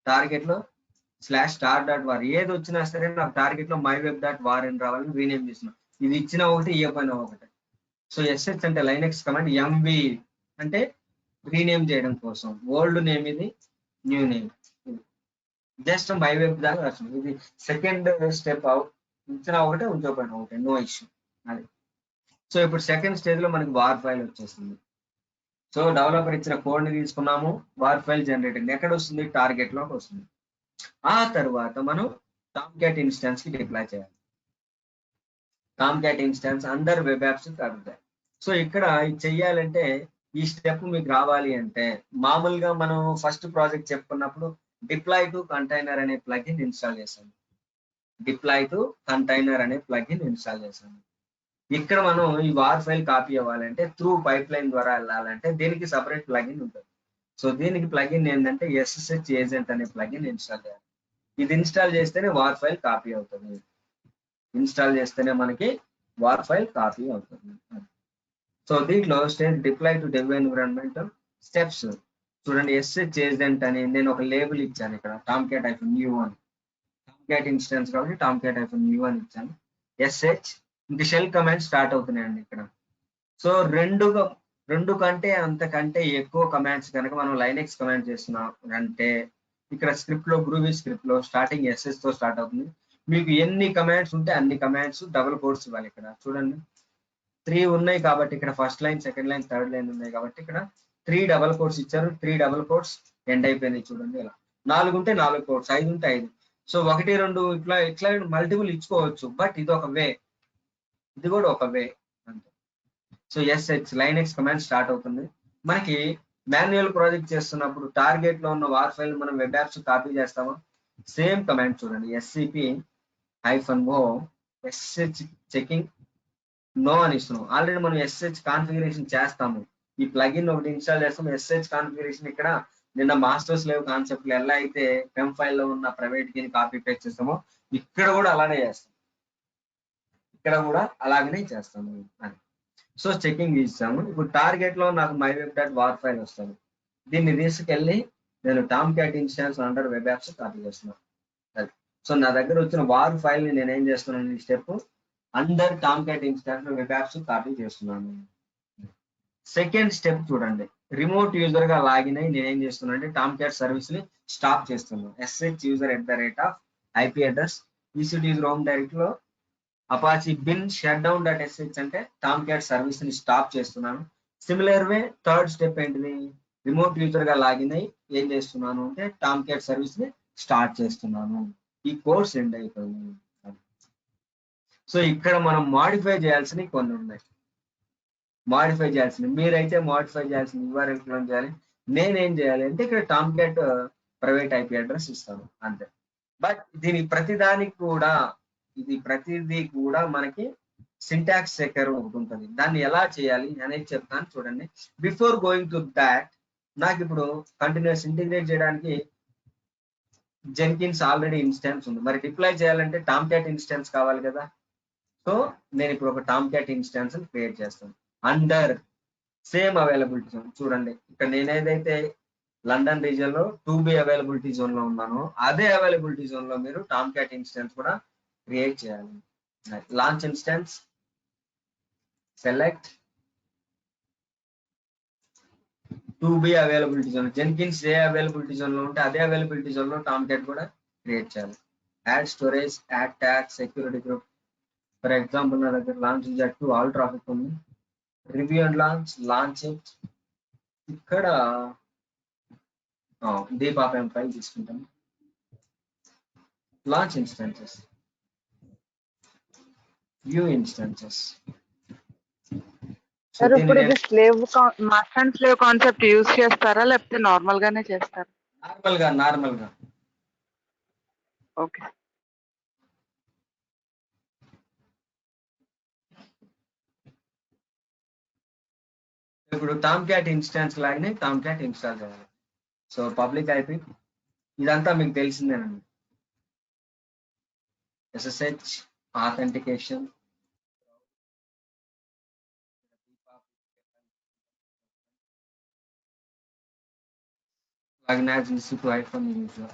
టార్గెట్ లో /star.var ఏది వచ్చినా సరే నాకు టార్గెట్ లో myweb.var అని రావాలని రీనేమ్ చేస్తున్నాం. ఇది ఇచ్చిన ఒకటి ఇవ్వకపోయినా ఒకటి. సో SH అంటే లైనెక్స్ కమాండ్, MV అంటే రీనేమ్ చేయడం కోసం, ఓల్డ్ నేమ్ ఇది, న్యూ నేమ్, జస్ట్ myweb దాకా రాస్తుంది. ఇది సెకండ్ స్టెప్. ఇచ్చిన ఒకటే ఉంచకపోయినా ఒకటే, నో ఇష్యూ అది. సో ఇప్పుడు సెకండ్ స్టేజ్ లో మనకి వార్ ఫైల్ వచ్చేస్తుంది. సో డెవలపర్ ఇచ్చిన కోడ్ ని తీసుకున్నాము, వార్ ఫైల్ జనరేట్ అయింది. ఎక్కడ వస్తుంది, టార్గెట్ లోకి వస్తుంది. ఆ తర్వాత మనం టామ్ క్యాట్ ఇన్స్టాన్స్ కి డిప్లాయ్ చేయాలి. టామ్ క్యాట్ ఇన్స్టాన్స్ అందరు వెబ్ యాప్స్ కలుగుతాయి. సో ఇక్కడ ఇది చెయ్యాలంటే ఈ స్టెప్ మీకు రావాలి అంటే మామూలుగా మనం ఫస్ట్ ప్రాజెక్ట్ చెప్పుకున్నప్పుడు డిప్లాయ్ టు కంటైనర్ అనే ప్లగిన్ ఇన్స్టాల్ చేసాము. డిప్లాయ్ టు కంటైనర్ అనే ప్లగిన్ ఇన్స్టాల్ చేసాము. ఇక్కడ మనం ఈ వార్ ఫైల్ కాపీ అవ్వాలంటే త్రూ పైప్ లైన్ ద్వారా వెళ్ళాలంటే దీనికి సపరేట్ ప్లగిన్ ఉంటుంది. సో దీనికి ప్లగిన్ ఏంటంటే SSH ఏజెంట్ అనే ప్లగిన్ ఇన్స్టాల్ చేయాలి. ఇది ఇన్స్టాల్ చేస్తేనే వార్ ఫైల్ కాపీ అవుతుంది. ఇన్స్టాల్ చేస్తేనే మనకి వార్ ఫైల్ కాపీ అవుతుంది. సో దీంట్లో stage deploy to dev environment steps చూడండి. SSH ఏజెంట్ అని నేను ఒక లేబుల్ ఇచ్చాను ఇక్కడ, టామ్ క్యాట్ -new అని. టామ్ క్యాట్ ఇన్స్టెన్స్ కాబట్టి టామ్ క్యాట్ -new అని ఇచ్చాను. SH ఇంక షెల్ కమాండ్ స్టార్ట్ అవుతున్నాయండి ఇక్కడ. సో రెండు కంటే అంతకంటే ఎక్కువ కమాండ్స్ కనుక మనం లైనెక్స్ కమాండ్ చేస్తున్నాం అంటే ఇక్కడ స్క్రిప్ట్ లో గ్రూవీ స్క్రిప్ట్ లో స్టార్టింగ్ SH తో స్టార్ట్ అవుతుంది. మీకు ఎన్ని కమాండ్స్ ఉంటే అన్ని కమాండ్స్ డబుల్ కోట్స్ ఇవ్వాలి. ఇక్కడ చూడండి 3 ఉన్నాయి కాబట్టి ఇక్కడ first line, second line, third line ఉన్నాయి కాబట్టి ఇక్కడ 3 డబల్ కోట్స్ ఇచ్చారు. 3 డబల్ కోట్స్ ఎండ్ అయిపోయినాయి చూడండి. ఇలా 4 ఉంటే 4 కోట్స్, 5 ఉంటే 5. సో 1, 2 ఇట్లా మల్టిపుల్ ఇచ్చుకోవచ్చు. బట్ ఇది ఒక వే, ఇది కూడా ఒక వే అంతే. So SH Linux command start అవుతుంది. మనకి మాన్యువల్ ప్రాజెక్ట్ చేస్తున్నప్పుడు టార్గెట్ లో ఉన్న వార్ ఫైల్ మనం వెబ్ యాప్స్ కాపీ చేస్తామా, సేమ్ కమాండ్ చూడండి. SCP-O SSH చెకింగ్ నో అని ఇస్తున్నాం. ఆల్రెడీ మనం SSH కాన్ఫిగరేషన్ చేస్తాము. ఈ ప్లగిన్ ఒకటి ఇన్స్టాల్ చేస్తాము. SSH కాన్ఫిగరేషన్ ఇక్కడ నిన్న మాస్టర్స్ లేవ్ కాన్సెప్ట్ లో ఎలా అయితే పెమ్ ఫైల్ లో ఉన్న ప్రైవేట్ కీని కాపీ పేస్ట్ చేస్తామో ఇక్కడ కూడా అలానే చేస్తాం. ఇక్కడ కూడా అలాగనే చేస్తాము అని. సో చెకింగ్ ఇస్తాము. ఇప్పుడు టార్గెట్ లో నాకు my web dot war file వస్తుంది. దీన్ని తీసుకెళ్ళి నేను Tomcat instance under web apps copy చేస్తున్నాను. సో నా దగ్గర వచ్చిన వార్ ఫైల్ ని నేను ఏం చేస్తున్నాను, ఈ step under Tomcat instance web apps copy చేస్తున్నాను. సెకండ్ స్టెప్ చూడండి, రిమోట్ యూజర్ గా లాగిన్ అయ్యి నేను ఏం చేస్తున్నాను అంటే టామ్ క్యాట్ సర్వీస్ ని స్టాప్ చేస్తున్నాను. SH user @ IP address EC2 home directory లో Apache bin shutdown dot SH అంటే టామ్ క్యాట్ సర్వీస్ ని స్టాప్ చేస్తున్నాను. సిమిలర్ వే థర్డ్ స్టెప్ ఏంటిది, రిమోట్ యూజర్ గా లాగిన్ అయ్యి ఏం చేస్తున్నాను అంటే టామ్ క్యాట్ సర్వీస్ ని స్టార్ట్ చేస్తున్నాను. ఈ కోర్స్ ఎండ్ అయిపోయింది. సో ఇక్కడ మనం మాడిఫై చేయాల్సినవి కొన్ని ఉన్నాయి. మాడిఫై చేయాల్సింది మీరైతే మాడిఫై చేయాల్సింది URL క్లోన్ చేయాలి. నేనేం చేయాలి అంటే ఇక్కడ Tom cat private IP address ఇస్తాను అంతే. బట్ దీని ప్రతిదీ కూడా మనకి సింటాక్స్ చెకర్ ఒకటి ఉంటుంది. దాన్ని ఎలా చేయాలి అనేది చెప్తాను చూడండి. బిఫోర్ గోయింగ్ టు దాట్, నాకు ఇప్పుడు కంటిన్యూస్ ఇంటిగ్రేట్ చేయడానికి జెన్కిన్స్ ఆల్రెడీ ఇన్స్టాన్స్ ఉంది. మరి డిప్లాయ్ చేయాలంటే టామ్ క్యాట్ ఇన్స్టాన్స్ కావాలి కదా. సో నేను ఇప్పుడు ఒక టామ్ క్యాట్ ఇన్స్టాన్స్ క్రియేట్ చేస్తాను అండర్ సేమ్ అవైలబిలిటీ జోన్. చూడండి ఇక్కడ నేను ఏదైతే లండన్ రీజియన్ లో 2B అవైలబిలిటీ జోన్ లో ఉన్నానో అదే అవైలబిలిటీ జోన్ లో మీరు టామ్ క్యాట్ ఇన్స్టాన్స్ కూడా క్రియేట్ చేయాలి. Launch instance, select 2B availability zone. Jenkins ఏ అవైలబిలిటీ జోన్ లో ఉంటే అదే అవైలబిలిటీ జోన్ లో టామ్ క్యాట్ కూడా క్రియేట్ చేయాలి. Add storage, add tag, security group. For example నా దగ్గర లాంచ్ Z2 ఆల్ ట్రాఫిక్ ఉంది. Review and launch it. ఇక్కడ దీపాపం ఫైల్ తీసుకుంటాం. Launch instances, view instances. Sir ఇప్పుడు ఇది master and slave concept use చేస్తారా లేకపోతే నార్మల్ గానే చేస్తారా? నార్మల్ గా. ఓకే. ఇప్పుడు టామ్ క్యాట్ ఇన్స్టాన్స్ లాగానే టామ్ క్యాట్ ఇన్స్టాల్ చేయాలి. సో పబ్లిక్ IP ఇదంతా మీకు తెలిసిందేనండి. SSH authentication, login as EC2 user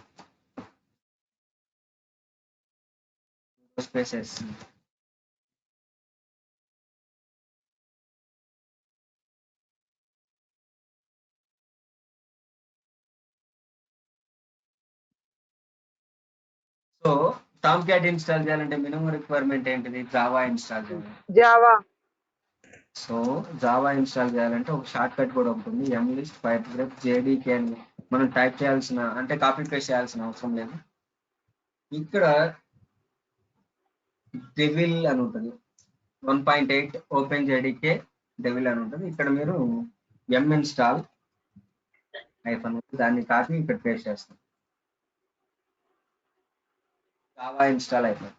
space SC. So Tom cat install చేయాలంటే మినిమం రిక్వైర్మెంట్ ఏంటిది, జావా ఇన్స్టాల్ చేయాలి. సో జావా ఇన్స్టాల్ చేయాలంటే ఒక షార్ట్ కట్ కూడా ఉంటుంది, mlist pipgrep JDK అని మనం టైప్ చేయాల్సిన, అంటే కాపీ పేస్ట్ చేయాల్సిన అవసరం లేదు. ఇక్కడ డెవిల్ అని ఉంటుంది, 1.8 ఓపెన్ JDK డెవిల్ అని ఉంటుంది. ఇక్కడ మీరు minstall దాన్ని కాపీ ఇక్కడ పేస్ట్ చేస్తాం. జావా ఇన్స్టాల్ అయిపోయింది.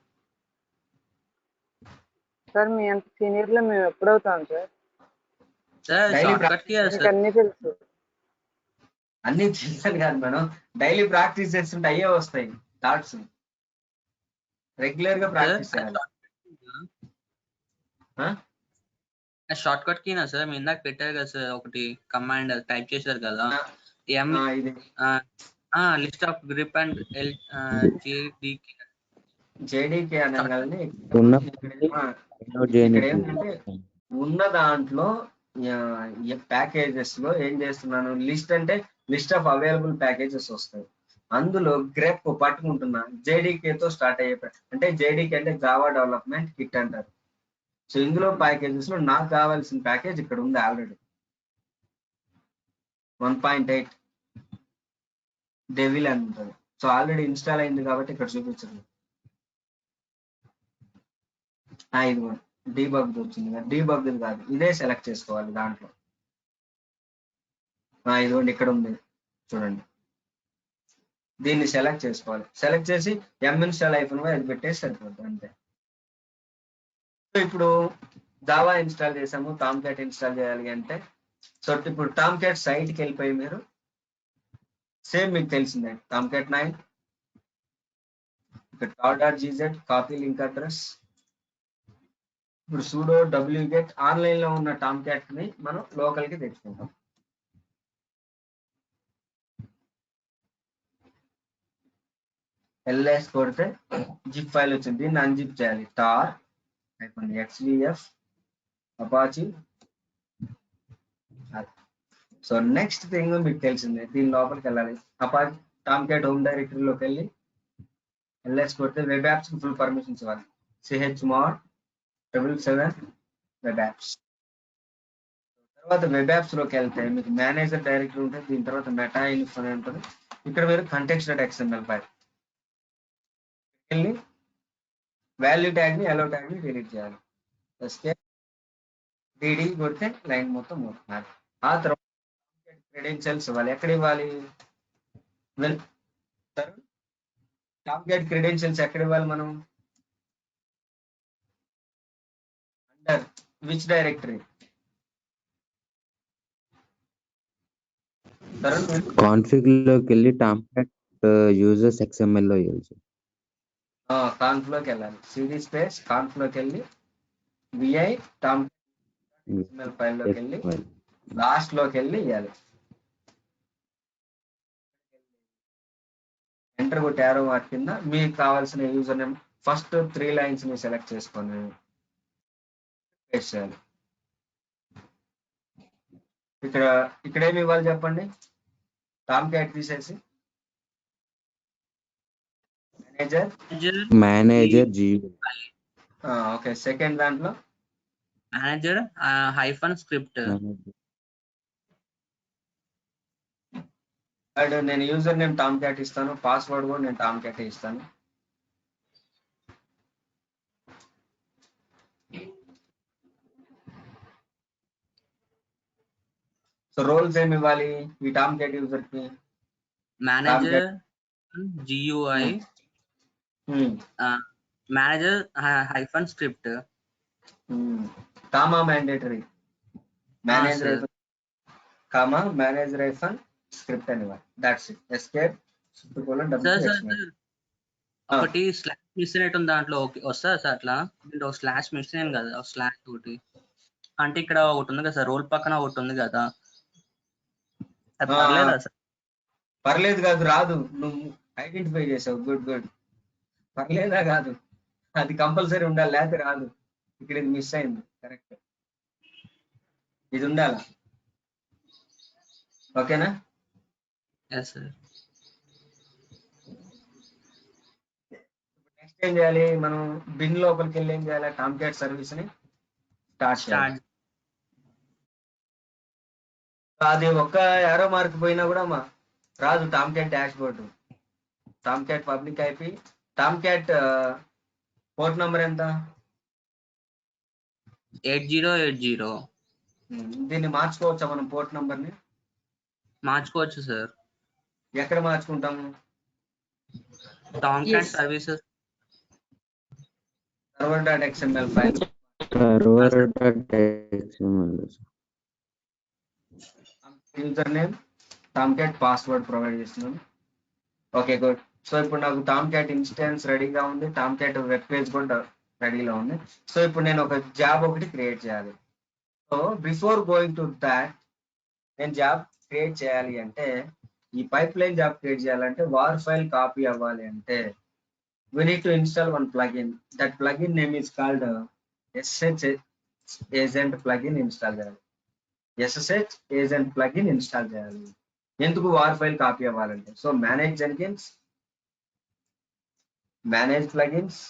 సార్ మీ అంత సీనియర్ లో మేము ఎప్పుడవుతాం సార్? అన్ని తెలుసు. అన్ని చేయాలి కాదు మేడం, డైలీ ప్రాక్టీస్ చేస్తుంటే అయ్యే వస్తాయి థాట్స్. రెగ్యులర్ గా ప్రాక్టీస్ చేయాలి. షార్ట్ కట్ కీనా సార్ మీ ఇందాక పెట్టారు కదా సార్, ఒకటి కమాండ్ టైప్ చేశారు కదా, list of grip and JDK అనగానే ఏంటంటే ఉన్న దాంట్లో ప్యాకేజెస్ లో ఏం చేస్తున్నాను, లిస్ట్ అంటే లిస్ట్ ఆఫ్ అవైలబుల్ ప్యాకేజెస్ వస్తాయి. అందులో గ్రెప్ పట్టుకుంటున్నా JDK తో స్టార్ట్ అయ్యే, అంటే JDK అంటే జావా డెవలప్మెంట్ కిట్ అంటారు. సో ఇందులో ప్యాకేజెస్ లో నాకు కావాల్సిన ప్యాకేజ్ ఇక్కడ ఉంది ఆల్రెడీ, 1.8 డెవిల్ అని ఉంటుంది. సో ఆల్రెడీ ఇన్స్టాల్ అయింది కాబట్టి ఇక్కడ చూపించదు. ఇది డీబగ్ వచ్చింది, డీబగ్ కాదు, ఇదే సెలెక్ట్ చేసుకోవాలి దాంట్లో. ఇదిగోండి ఇక్కడ ఉంది చూడండి, దీన్ని సెలెక్ట్ చేసుకోవాలి. సెలెక్ట్ చేసి minstall అది పెట్టేసి సరిపోతుంది అంతే. సో ఇప్పుడు జావా ఇన్స్టాల్ చేసాము, టామ్ క్యాట్ ఇన్స్టాల్ చేయాలి అంటే, సో ఇప్పుడు టామ్ క్యాట్ సైట్కి వెళ్ళిపోయి మీరు సేమ్ మీకు తెలిసిందే టామ్ క్యాట్ 9 ఇక్కడ tar.gz కాపీ లింక్ అడ్రస్, ఇప్పుడు sudo wget ఆన్లైన్ లో ఉన్న టామ్ క్యాట్ ని మనం లోకల్ కి తెచ్చుకుంటాం. ls కొడితే జిప్ ఫైల్ వచ్చింది. దీన్ని అన్జిప్ చేయాలి. tar xvf apache. So next thing మీకు తెలిసిందే, దీని లోపలికి వెళ్ళాలి. అపాచీ టామ్ క్యాట్ హోమ్ డైరెక్టరీలోకి వెళ్ళి ls కొడితే వెబ్ యాప్స్ కి ఫుల్ పర్మిషన్స్ ఇవ్వాలి. chmod 777 web apps. తర్వాత వెబ్ యాప్స్ లోకి వెళ్తే మీకు మేనేజర్ డైరెక్టరీ ఉంటుంది. దీని తర్వాత మెటా ఇన్ఫ్ అని ఉంటుంది. ఇక్కడ మీరు context.xml ఫైల్ వెళ్ళి వాల్యూ ట్యాగ్ ని ఎలో ట్యాగ్ ని డిలీట్ చేయాలి. ఎస్కేప్ dd కొడితే లైన్ మొత్తం అవుతున్నారు. ఆ తర్వాత క్రెడెన్షియల్స్ ఇవ్వాలి. ఎక్కడ ఇవ్వాలి? టామ్ క్యాట్ క్రెడెన్షియల్స్ ఎక్కడ ఇవ్వాలి మనం? Under which directory? కాన్ఫిగ్ లోకి వెళ్ళి టామ్ క్యాట్ యూజర్స్ XML లో ఇవ్వాలి సార్. కాన్ఫ్ లోకి వెళ్ళాలి. సిడి స్పేస్ కాన్ఫ్ లోకి వెళ్ళి విఐ టామ్ XML ఫైల్ లోకి వెళ్ళి లాస్ట్ లోకి వెళ్ళి ఇవ్వాలి. ఎంటర్ కొట్టి యారో మార్క్ కింద మీకు కావాల్సిన యూజర్ నేమ్ ఫస్ట్ 3 లైన్స్ ని సెలెక్ట్ చేసుకొని పేస్ట్ చేయాలి. ఇక్కడ ఏమి ఇవ్వాలి చెప్పండి? టామ్ క్యాట్ తీసేసి మేనేజర్ ఓకే. సెకండ్ దాంట్లో మేనేజర్ హైఫన్ స్క్రిప్ట్. నేను యూజర్ నేమ్ టామ్ క్యాట్ ఇస్తాను, పాస్వర్డ్ కూడా నేను టామ్ క్యాట్ ఇస్తాను. సో రోల్స్ ఏమి ఇవ్వాలి ఈ టామ్ క్యాట్ యూజర్ కి? Manager GUI manager hyphen script comma mandatory manager comma manager hyphen script అని ఇవ్వాలి. That's it. ఎస్కేప్ ఒకటి స్లాష్ మిస్ అయినట్టు దాంట్లో వస్తుందా సార్? అట్లా దీంట్లో స్లాష్ మిస్ అయింది కదా, స్లాష్ ఒకటి అంటే ఇక్కడ ఒకటి ఉంది కదా సార్, రోల్ పక్కన ఒకటి ఉంది కదా, అది పర్లేదా సార్? పర్లేదు కాదు, రాదు. నువ్వు ఐడెంటిఫై చేసావు. Good good. పర్లేదా కాదు, అది కంపల్సరీ ఉండాలి, లేకపోతే రాదు. ఇక్కడ ఇది మిస్ అయింది. కరెక్ట్, ఇది ఉండాలా? ఓకేనా? Yes sir. నెక్స్ట్ ఏం చేయాలి మనం? బిన్ లోపలికి వెళ్ళి ఏం చేయాలి? టామ్ క్యాట్ సర్వీస్ ని స్టార్ట్ చేయాలి. అది ఒక్క యారో మార్క్ పోయినా కూడా రాదు Tom cat dash board. Tom cat public IP, Tom cat port number ఎంత? 8080. దీన్ని మార్చుకోవచ్చా మనం? పోర్ట్ నంబర్ ని మార్చుకోవచ్చు సార్. ఎక్కడ మార్చుకుంటాము? Tomcat services server.xml file user name Tomcat password provide చేస్తున్నాను. Okay good. సో ఇప్పుడు నాకు టామ్ క్యాట్ ఇన్స్టెన్స్ రెడీగా ఉంది, టామ్ క్యాట్ వెబ్ పేజ్ కూడా రెడీలో ఉంది. సో ఇప్పుడు నేను ఒక జాబ్ ఒకటి క్రియేట్ చేయాలి. So before going to that, నేను జాబ్ క్రియేట్ చేయాలి అంటే, ఈ పైప్ లైన్ జాబ్ క్రియేట్ చేయాలంటే వార్ ఫైల్ కాపీ అవ్వాలి అంటే we need to install one plugin. That plugin name is called SSH agent plugin install చేయాలి. SSH agent plugin install చేయాలి. ఎందుకు వార్ ఫైల్ కాపీ అవ్వాలంటే, so manage Jenkins, manage plugins,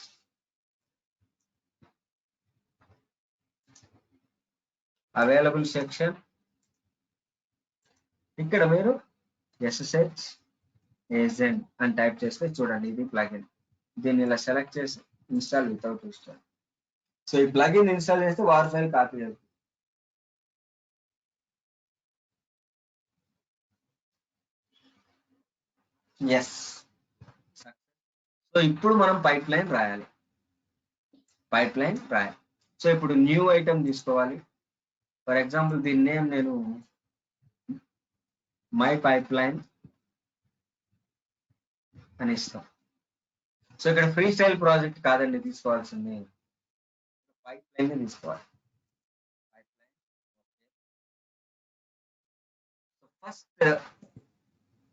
available section, ఇక్కడ మీరు SSH agent అని టైప్ చేస్తే చూడండి ఇది ప్లగిన్. దీన్ని ఇలా సెలెక్ట్ చేసి ఇన్స్టాల్ వితౌట్ ఇన్స్టాల్. సో ఈ ప్లగిన్ ఇన్స్టాల్ చేస్తే వార్ ఫైల్ కాపీ అవుతుంది. ఎస్. సో ఇప్పుడు మనం పైప్ లైన్ రాయాలి. సో ఇప్పుడు న్యూ ఐటమ్ తీసుకోవాలి. ఫర్ ఎగ్జాంపుల్ దీని నేమ్ నేను మై పైప్ లైన్ అని ఇస్తాం. సో ఇక్కడ ఫ్రీ స్టైల్ ప్రాజెక్ట్ కాదండి తీసుకోవాల్సింది, పైప్ లైన్ తీసుకోవాలి. First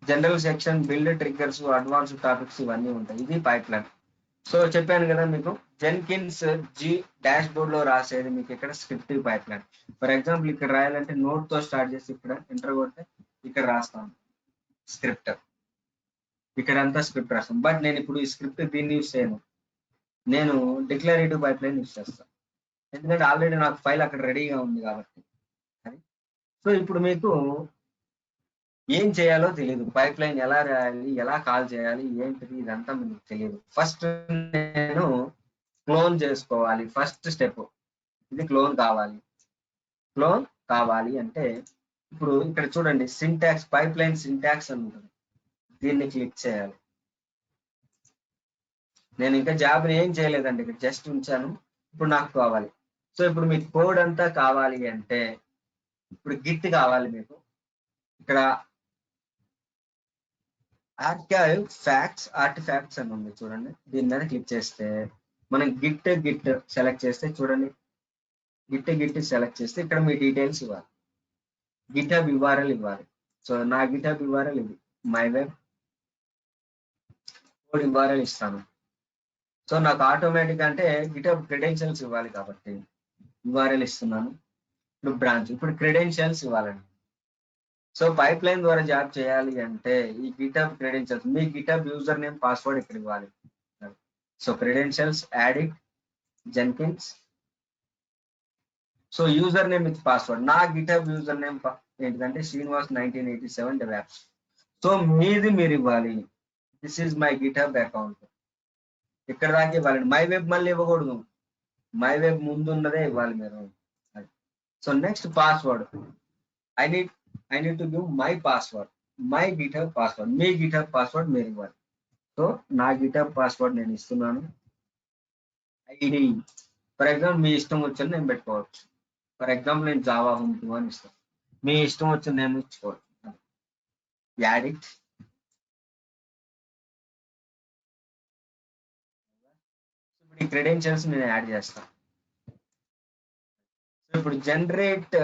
general section, build triggers, advance topics ఇవన్నీ ఉంటాయి. ఇది పైప్ లైన్. సో చెప్పాను కదా మీకు, జెన్కిన్స్ జీ డాష్ బోర్డ్ లో రాసేది మీకు ఇక్కడ scriptive pipe line. For example ఇక్కడ రాయాలంటే నోట్ తో స్టార్ట్ చేసి ఇక్కడ ఎంటర్ కొడితే ఇక్కడ రాస్తాను స్క్రిప్ట్, ఇక్కడ అంతా స్క్రిప్ట్ రాస్తాను. బట్ నేను ఇప్పుడు ఈ స్క్రిప్ట్ దీన్ని యూస్ చేయను, నేను డిక్లరేటివ్ పైప్ లైన్ యూస్ చేస్తాను, ఎందుకంటే ఆల్రెడీ నాకు ఫైల్ అక్కడ రెడీగా ఉంది కాబట్టి. సో ఇప్పుడు మీకు ఏం చేయాలో తెలియదు, పైప్ లైన్ ఎలా రాయాలి, ఎలా కాల్ చేయాలి, ఏంటిది ఇదంతా మీకు తెలియదు. ఫస్ట్ నేను క్లోన్ చేసుకోవాలి. ఫస్ట్ స్టెప్ ఇది, క్లోన్ కావాలి. క్లోన్ కావాలి అంటే ఇప్పుడు ఇక్కడ చూడండి, సింటాక్స్, పైప్ లైన్ సింటాక్స్ అని ఉంటుంది, దీన్ని క్లిక్ చేయాలి. నేను ఇంకా జాబ్ని ఏం చేయలేదండి, ఇక్కడ జస్ట్ ఉంచాను. ఇప్పుడు నాకు కావాలి. సో ఇప్పుడు మీకు కోడ్ అంతా కావాలి అంటే ఇప్పుడు గిట్ కావాలి మీకు. ఇక్కడ ఆర్కైవ్ ఫ్యాక్ట్స్ ఆర్టిఫాక్ట్స్ అని ఉంది చూడండి, దీని మీద క్లిక్ చేస్తే మనం గిట్ సెలెక్ట్ చేస్తే చూడండి, గిట్ సెలెక్ట్ చేస్తే ఇక్కడ మీ డీటెయిల్స్ ఇవ్వాలి, గిట్హబ్ యూఆర్ఎల్ ఇవ్వాలి. సో నా గిట్హబ్ యూఆర్ఎల్ ఇది, మై వెబ్ కోడ్ యూఆర్ఎల్ ఇస్తాను. సో నాకు ఆటోమేటిక్ అంటే గిట్హబ్ క్రెడెన్షియల్స్ ఇవ్వాలి కాబట్టి యూఆర్ఎల్ ఇస్తున్నాను. ఇప్పుడు బ్రాంచ్, ఇప్పుడు క్రెడెన్షియల్స్ ఇవ్వాలండి. సో పైప్ లైన్ ద్వారా జాబ్ చేయాలి అంటే ఈ గిట్హబ్ క్రెడెన్షియల్స్, మీ గిట్హబ్ యూజర్ నేమ్ పాస్వర్డ్ ఇక్కడ ఇవ్వాలి. So credentials add it Jenkins. So user name with password, నా గిట్హబ్ యూజర్ నేమ్ ఏంటిదంటే శ్రీనివాస్ 1987 డెవాప్స్. సో మీది మీరు ఇవ్వాలి, this is my GitHub account, ఇక్కడ దాకా ఇవ్వాలండి. మై వెబ్ మళ్ళీ ఇవ్వకూడదు, మై వెబ్ ముందు ఉన్నదే ఇవ్వాలి మీరు. So next password, I need to give my password, my GitHub password, me GitHub password మీరు ఇవ్వాలి. సో నా గిట్హబ్ పాస్వర్డ్ నేను ఇస్తున్నాను. ఐడి ఫర్ ఎగ్జాంపుల్ మీ ఇష్టం వచ్చింది నేను పెట్టుకోవచ్చు. ఫర్ ఎగ్జాంపుల్ నేను జావా హోమ్ 2 అని ఇస్తాను, మీ ఇష్టం వచ్చింది నేను ఇచ్చుకోవచ్చు. Add it. ఇప్పుడు ఈ క్రెడెన్షియల్స్ నేను యాడ్ చేస్తాను. సో ఇప్పుడు జనరేట్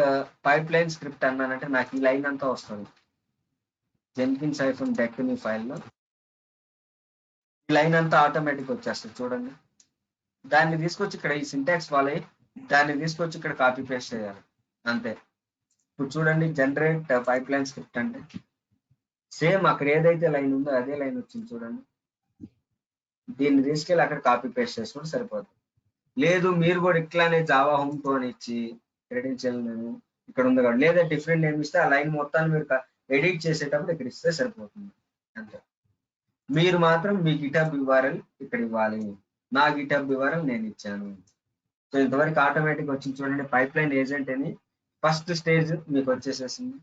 పైప్ లైన్ స్క్రిప్ట్ అన్నానంటే నాకు ఈ లైన్ అంతా వస్తుంది, జెన్కిన్స్ -deck మీ ఫైల్లో ఈ లైన్ అంతా ఆటోమేటిక్ వచ్చేస్తుంది చూడండి. దాన్ని తీసుకొచ్చి ఇక్కడ ఈ సింటాక్స్ ఫాలో అయ్యి దాన్ని తీసుకొచ్చి ఇక్కడ కాపీ పేస్ట్ చేయాలి అంతే. ఇప్పుడు చూడండి, జనరేట్ పైప్ లైన్ స్క్రిప్ట్ అంటే సేమ్ అక్కడ ఏదైతే లైన్ ఉందో అదే లైన్ వచ్చింది చూడండి. దీన్ని తీసుకెళ్ళి అక్కడ కాపీ పేస్ట్ చేసుకుంటే సరిపోతుంది. లేదు మీరు కూడా ఇట్లానే జావా హోమ్ 2 అని ఇచ్చి క్రెడెన్షియల్ నేను ఇక్కడ ఉంది కాబట్టి, లేదా డిఫరెంట్ నేమ్ ఇస్తే ఆ లైన్ మొత్తాన్ని మీరు ఎడిట్ చేసేటప్పుడు ఇక్కడ ఇస్తే సరిపోతుంది అంతే. మీరు మాత్రం మీ గిట్హబ్ యూఆర్ఎల్ ఇక్కడ ఇవ్వాలి, నా గిట్హబ్ యూఆర్ఎల్ నేను ఇచ్చాను. సో ఇంతవరకు ఆటోమేటిక్ వచ్చింది చూడండి, పైప్ లైన్ ఏజెంట్ అని ఫస్ట్ స్టేజ్ మీకు వచ్చేసేసింది.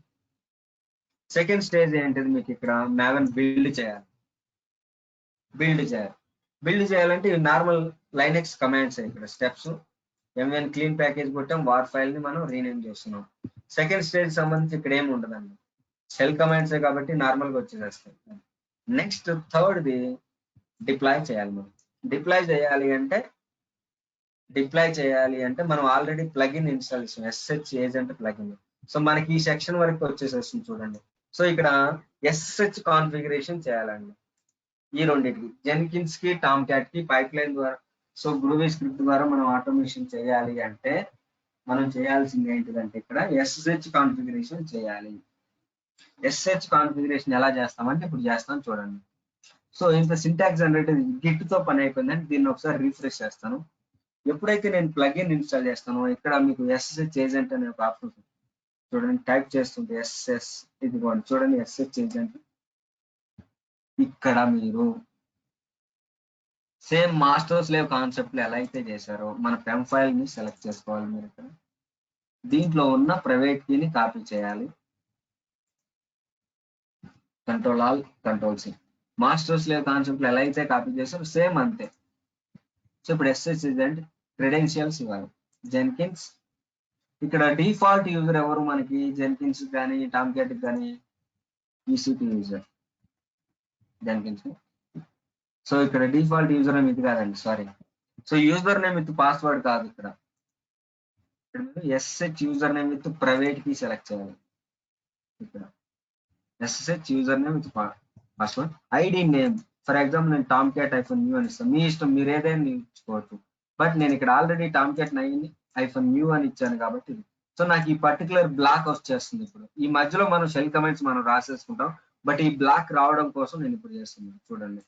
సెకండ్ స్టేజ్ ఏంటిది, మీకు ఇక్కడ మ్యావెన్ బిల్డ్ చేయాలి. బిల్డ్ చేయాలంటే నార్మల్ లైనెక్స్ కమాండ్స్ ఇక్కడ స్టెప్స్. ఎంఎన్ క్లీన్ ప్యాకేజ్ కొట్టాం, వార్ ఫైల్ ని మనం రీనేమ్ చేస్తున్నాం. సెకండ్ స్టేజ్ సంబంధించి ఇక్కడ ఏమి ఉండదండి, షెల్ కమాండ్సే కాబట్టి నార్మల్ గా వచ్చేసేస్తాయి. నెక్స్ట్ థర్డ్ది డిప్లాయ్ చేయాలి. మనం డిప్లాయ్ చేయాలి అంటే మనం ఆల్రెడీ ప్లగిన్ ఇన్స్టాల్ చేసాం, SSH ఏజెంట్ ప్లగిన్. సో మనకి ఈ సెక్షన్ వరకు వచ్చేసేస్తుంది చూడండి. సో ఇక్కడ SSH కాన్ఫిగరేషన్ చేయాలండి ఈ రెండింటికి, జెన్కిన్స్ కి టామ్ క్యాట్ కి పైప్ లైన్ ద్వారా. సో గ్రూవీ స్క్రిప్ట్ ద్వారా మనం ఆటోమేషన్ చేయాలి అంటే మనం చేయాల్సింది ఏంటిదంటే ఇక్కడ SSH కాన్ఫిగరేషన్ చేయాలి. SSH కాన్ఫిగరేషన్ ఎలా చేస్తామంటే ఇప్పుడు చేస్తాం చూడండి. సో ఇంత సింటాక్స్ జనరేటర్ గిట్ తో పని అయిపోయిందంటే దీన్ని ఒకసారి రీఫ్రెష్ చేస్తాను. ఎప్పుడైతే నేను ప్లగిన్ ఇన్స్టాల్ చేస్తానో ఇక్కడ మీకు SSH ఏజెంట్ అనే ఒక ఆప్షన్ చూడండి, టైప్ చేస్తుంటే SS ఇది చూడండి SSH ఏజెంట్. ఇక్కడ మీరు సేమ్ మాస్టర్ స్లేవ్ కాన్సెప్ట్ ఎలా అయితే చేశారో మన పెమ్ ఫైల్ ని సెలెక్ట్ చేసుకోవాలి. మీరు ఇక్కడ దీంట్లో ఉన్న ప్రైవేట్ కీని కాపీ చేయాలి, Ctrl+Alt Ctrl+C. Master slave concept ఎలా అయితే కాపీ చేశారో సేమ్ అంతే. సో ఇప్పుడు SSH ఏజెంట్ క్రెడెన్షియల్స్ ఇవ్వాలి. జెన్కిన్స్ ఇక్కడ డిఫాల్ట్ యూజర్ ఎవరు మనకి, జెన్కిన్స్ కానీ టామ్ క్యాట్ కానీ EC2 యూజర్ జెన్కిన్స్. సో ఇక్కడ డిఫాల్ట్ యూజర్ నేమ్ ఇది కాదండి, sorry. So user name with password కాదు, ఇక్కడ SSH user name with private key select చేయాలి. ఇక్కడ SSH user name with password. ID name for example నేను టామ్ క్యాట్ -new అని ఇస్తాను. మీ ఇష్టం, మీరు ఏదైనా ఇచ్చుకోవచ్చు. బట్ నేను ఇక్కడ ఆల్రెడీ టామ్ క్యాట్ -new అని ఇచ్చాను కాబట్టి సో నాకు ఈ పర్టికులర్ బ్లాక్ వచ్చేస్తుంది. ఇప్పుడు ఈ మధ్యలో మనం షెల్ కమెంట్స్ మనం రాసేసుకుంటాం, బట్ ఈ బ్లాక్ రావడం కోసం నేను ఇప్పుడు చేస్తున్నాను. చూడండి,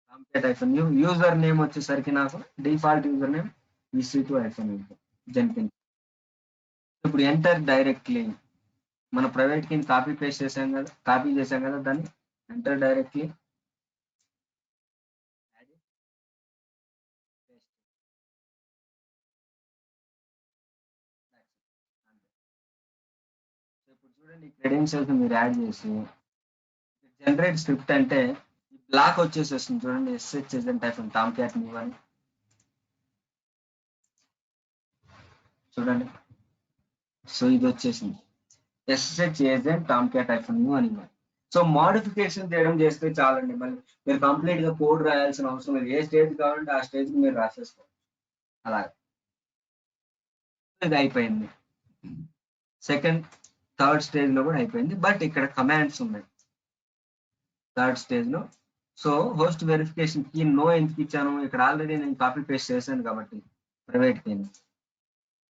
Tom cat -new user name వచ్చేసరికి నాకు default user name EC2-info Jenkins. ఇప్పుడు ఎంటర్ డైరెక్ట్లీ మన ప్రైవేట్ కి కాపీ చేసాం కదా దాన్ని ఎంటర్ డైరెక్ట్లీ ఇప్పుడు చూడండి, క్రెడెన్షియల్స్ మీరు యాడ్ చేసి జనరేట్ స్క్రిప్ట్ అంటే ఈ బ్లాక్ వచ్చేసేస్తుంది. చూడండి, SSH agent Tom cat -new అని చూడండి. సో ఇది వచ్చేసింది SSH agent Tom cat -new అని. సో మోడిఫికేషన్ చేయడం చేస్తే చాలండి. మళ్ళీ మీరు కంప్లీట్ గా కోడ్ రాయాల్సిన అవసరం లేదు. ఏ స్టేజ్ కావాలంటే ఆ స్టేజ్ మీరు రాసేసుకోవాలి. అలాగే ఇది అయిపోయింది. థర్డ్ స్టేజ్ లో కూడా అయిపోయింది. బట్ ఇక్కడ కమాండ్స్ ఉన్నాయి థర్డ్ స్టేజ్ లో. సో హోస్ట్ వెరిఫికేషన్ కి నో ఎందుకు ఇచ్చాను, ఇక్కడ ఆల్రెడీ నేను కాపీ పేస్ట్ చేశాను కాబట్టి ప్రైవేట్ కి.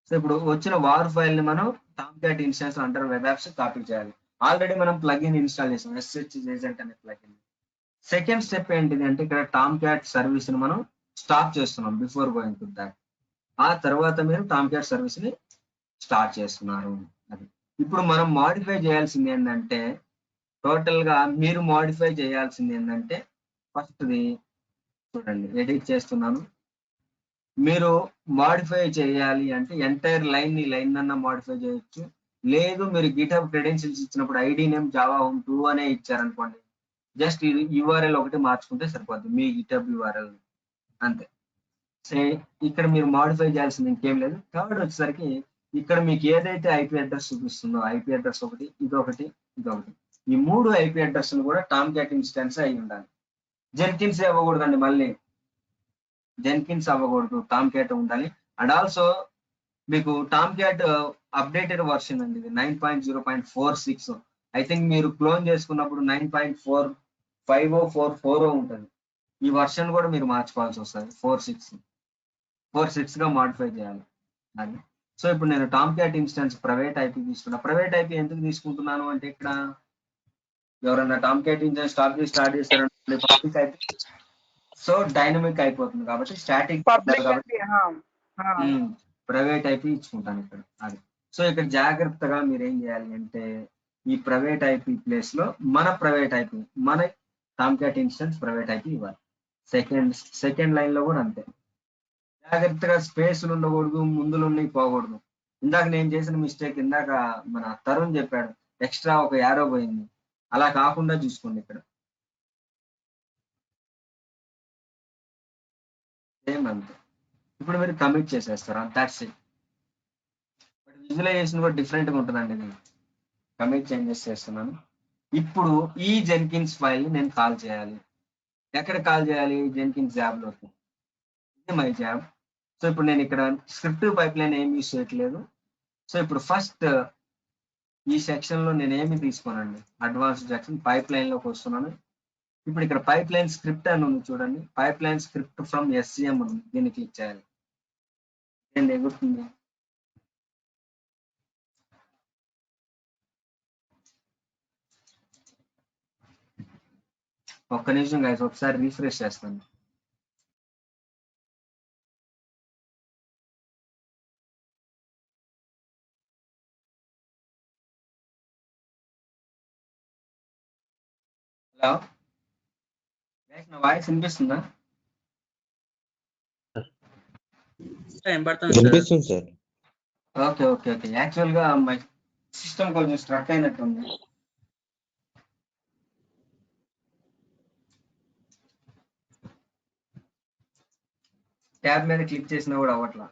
సో ఇప్పుడు వచ్చిన వార్ ఫైల్ ని మనం Tom cat instance under web apps copy చేయాలి. ఆల్రెడీ మనం ప్లగిన్ ఇన్స్టాల్ చేసాం, SSH ఏజెంట్ అనే ప్లగిన్. సెకండ్ స్టెప్ ఏంటిది అంటే ఇక్కడ టామ్ క్యాట్ సర్వీస్ ని మనం స్టాప్ చేస్తున్నాం బిఫోర్ గోయింగ్ టు దాట్. ఆ తర్వాత మీరు టామ్ క్యాట్ సర్వీస్ ని స్టార్ట్ చేస్తున్నారు. అది ఇప్పుడు మనం మాడిఫై చేయాల్సింది ఏంటంటే, టోటల్ గా మీరు మాడిఫై చేయాల్సింది ఏంటంటే, ఫస్ట్ది చూడండి, ఎడిట్ చేస్తున్నాను. మీరు మాడిఫై చేయాలి అంటే ఎంటైర్ లైన్ అన్న మాడిఫై చేయొచ్చు. లేదు మీరు గిట్హబ్ క్రెడెన్షియల్స్ ఇచ్చినప్పుడు ఐడి నేమ్ జావా హోమ్ 2 అనే ఇచ్చారనుకోండి, జస్ట్ ఇది URL ఒకటి మార్చుకుంటే సరిపోద్ది, మీ గిట్హబ్ URL అంతే. ఇక్కడ మీరు మాడిఫై చేయాల్సింది ఇంకేం లేదు. థర్డ్ వచ్చేసరికి ఇక్కడ మీకు ఏదైతే IP అడ్రస్ చూపిస్తుందో, IP అడ్రస్ ఒకటి, ఇదొకటి, ఈ 3 IP అడ్రస్ కూడా టామ్ క్యాట్ ఇన్స్టెన్స్ అయి ఉండాలి. జెన్కిన్స్ ఇవ్వకూడదండి, మళ్ళీ జెన్కిన్స్ అవ్వకూడదు, టామ్ క్యాట్ ఉండాలి. అండ్ ఆల్సో మీకు టామ్ క్యాట్ అప్డేటెడ్ వర్షన్ అండి, ఇది 9.0.46. ఐ థింక్ మీరు క్లోన్ చేసుకున్నప్పుడు 9.45 ఉంటుంది. ఈ వర్షన్ కూడా మీరు మార్చుకోవాల్సి వస్తుంది. 4.6 గా మాడిఫై చేయాలి అది. సో ఇప్పుడు నేను Tom cat instance private IP తీసుకున్నా. ప్రైవేట్ IP ఎందుకు తీసుకుంటున్నాను అంటే, ఇక్కడ ఎవరైనా టామ్ క్యాట్ ఇన్స్టెన్స్ స్టార్ట్ చేశారంటే పబ్లిక్ IP, సో డైనమిక్ అయిపోతుంది కాబట్టి స్టాటిక్ పబ్లిక్ కాబట్టి ప్రైవేట్ IP ఇచ్చుకుంటాను ఇక్కడ అది. సో ఇక్కడ జాగ్రత్తగా మీరు ఏం చేయాలి అంటే, ఈ ప్రైవేట్ IP ప్లేస్ లో మన ప్రైవేట్ IP, మన Tom cat instance private IP ఇవ్వాలి. సెకండ్ లైన్ లో కూడా అంతే, జాగ్రత్తగా స్పేస్లు ఉండకూడదు, ముందులు ఉన్నాయి పోకూడదు. ఇందాక నేను చేసిన మిస్టేక్, ఇందాక మన తరుణ్ చెప్పాడు, ఎక్స్ట్రా ఒక యారో పోయింది. అలా కాకుండా చూసుకోండి ఇక్కడ. సేమ్ అంతే. ఇప్పుడు మీరు కమిట్ చేసేస్తారు, దాట్స్ ఇట్. బట్ విజువలైజేషన్ కూడా డిఫరెంట్గా ఉంటుందండి. నేను కమిట్ చేంజెస్ చేస్తున్నాను. ఇప్పుడు ఈ జెన్కిన్స్ ఫైల్ నేను కాల్ చేయాలి. ఎక్కడ కాల్ చేయాలి? జెన్కిన్స్ జాబ్లోకి. ఇది మై జాబ్. సో ఇప్పుడు నేను ఇక్కడ స్క్రిప్ట్ పైప్ లైన్ ఏమి యూస్ చేయట్లేదు. సో ఇప్పుడు ఫస్ట్ ఈ సెక్షన్ లో నేను ఏమి తీసుకోనండి, అడ్వాన్స్డ్ సెక్షన్ పైప్ లైన్ లోకి వస్తున్నాను. ఇప్పుడు ఇక్కడ పైప్ లైన్ స్క్రిప్ట్ అని ఉంది చూడండి, pipe line script from SCM ఉంది, దీన్ని క్లిక్ చేయాలి. ఏంటి ఎగురుతుంది? ఒక్క నిమిషం గైస్, ఒకసారి రీఫ్రెష్ చేస్తాను. హలో గైస్, నా వాయిస్ వినిపిస్తుందా? వినిపిస్తుంది sir. Okay okay okay. Actual గా మై సిస్టమ్ కొంచెం స్ట్రక్ అయినట్టుంది. ట్యాబ్ మీద క్లిక్ చేసినా కూడా అవ్వట్లా.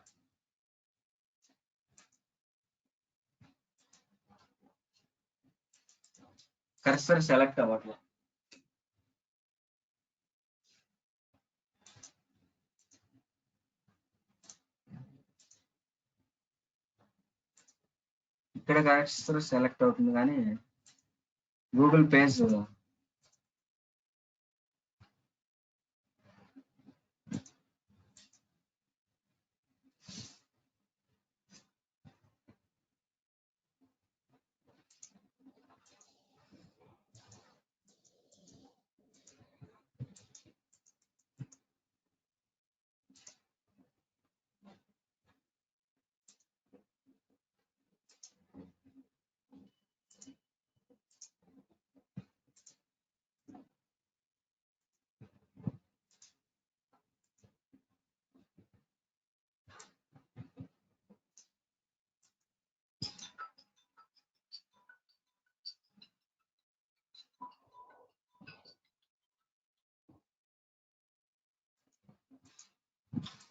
Cursor select అవ్వట్లా. ఎక్కడ సెలెక్ట్ అవుతుంది కానీ గూగుల్ పేజ్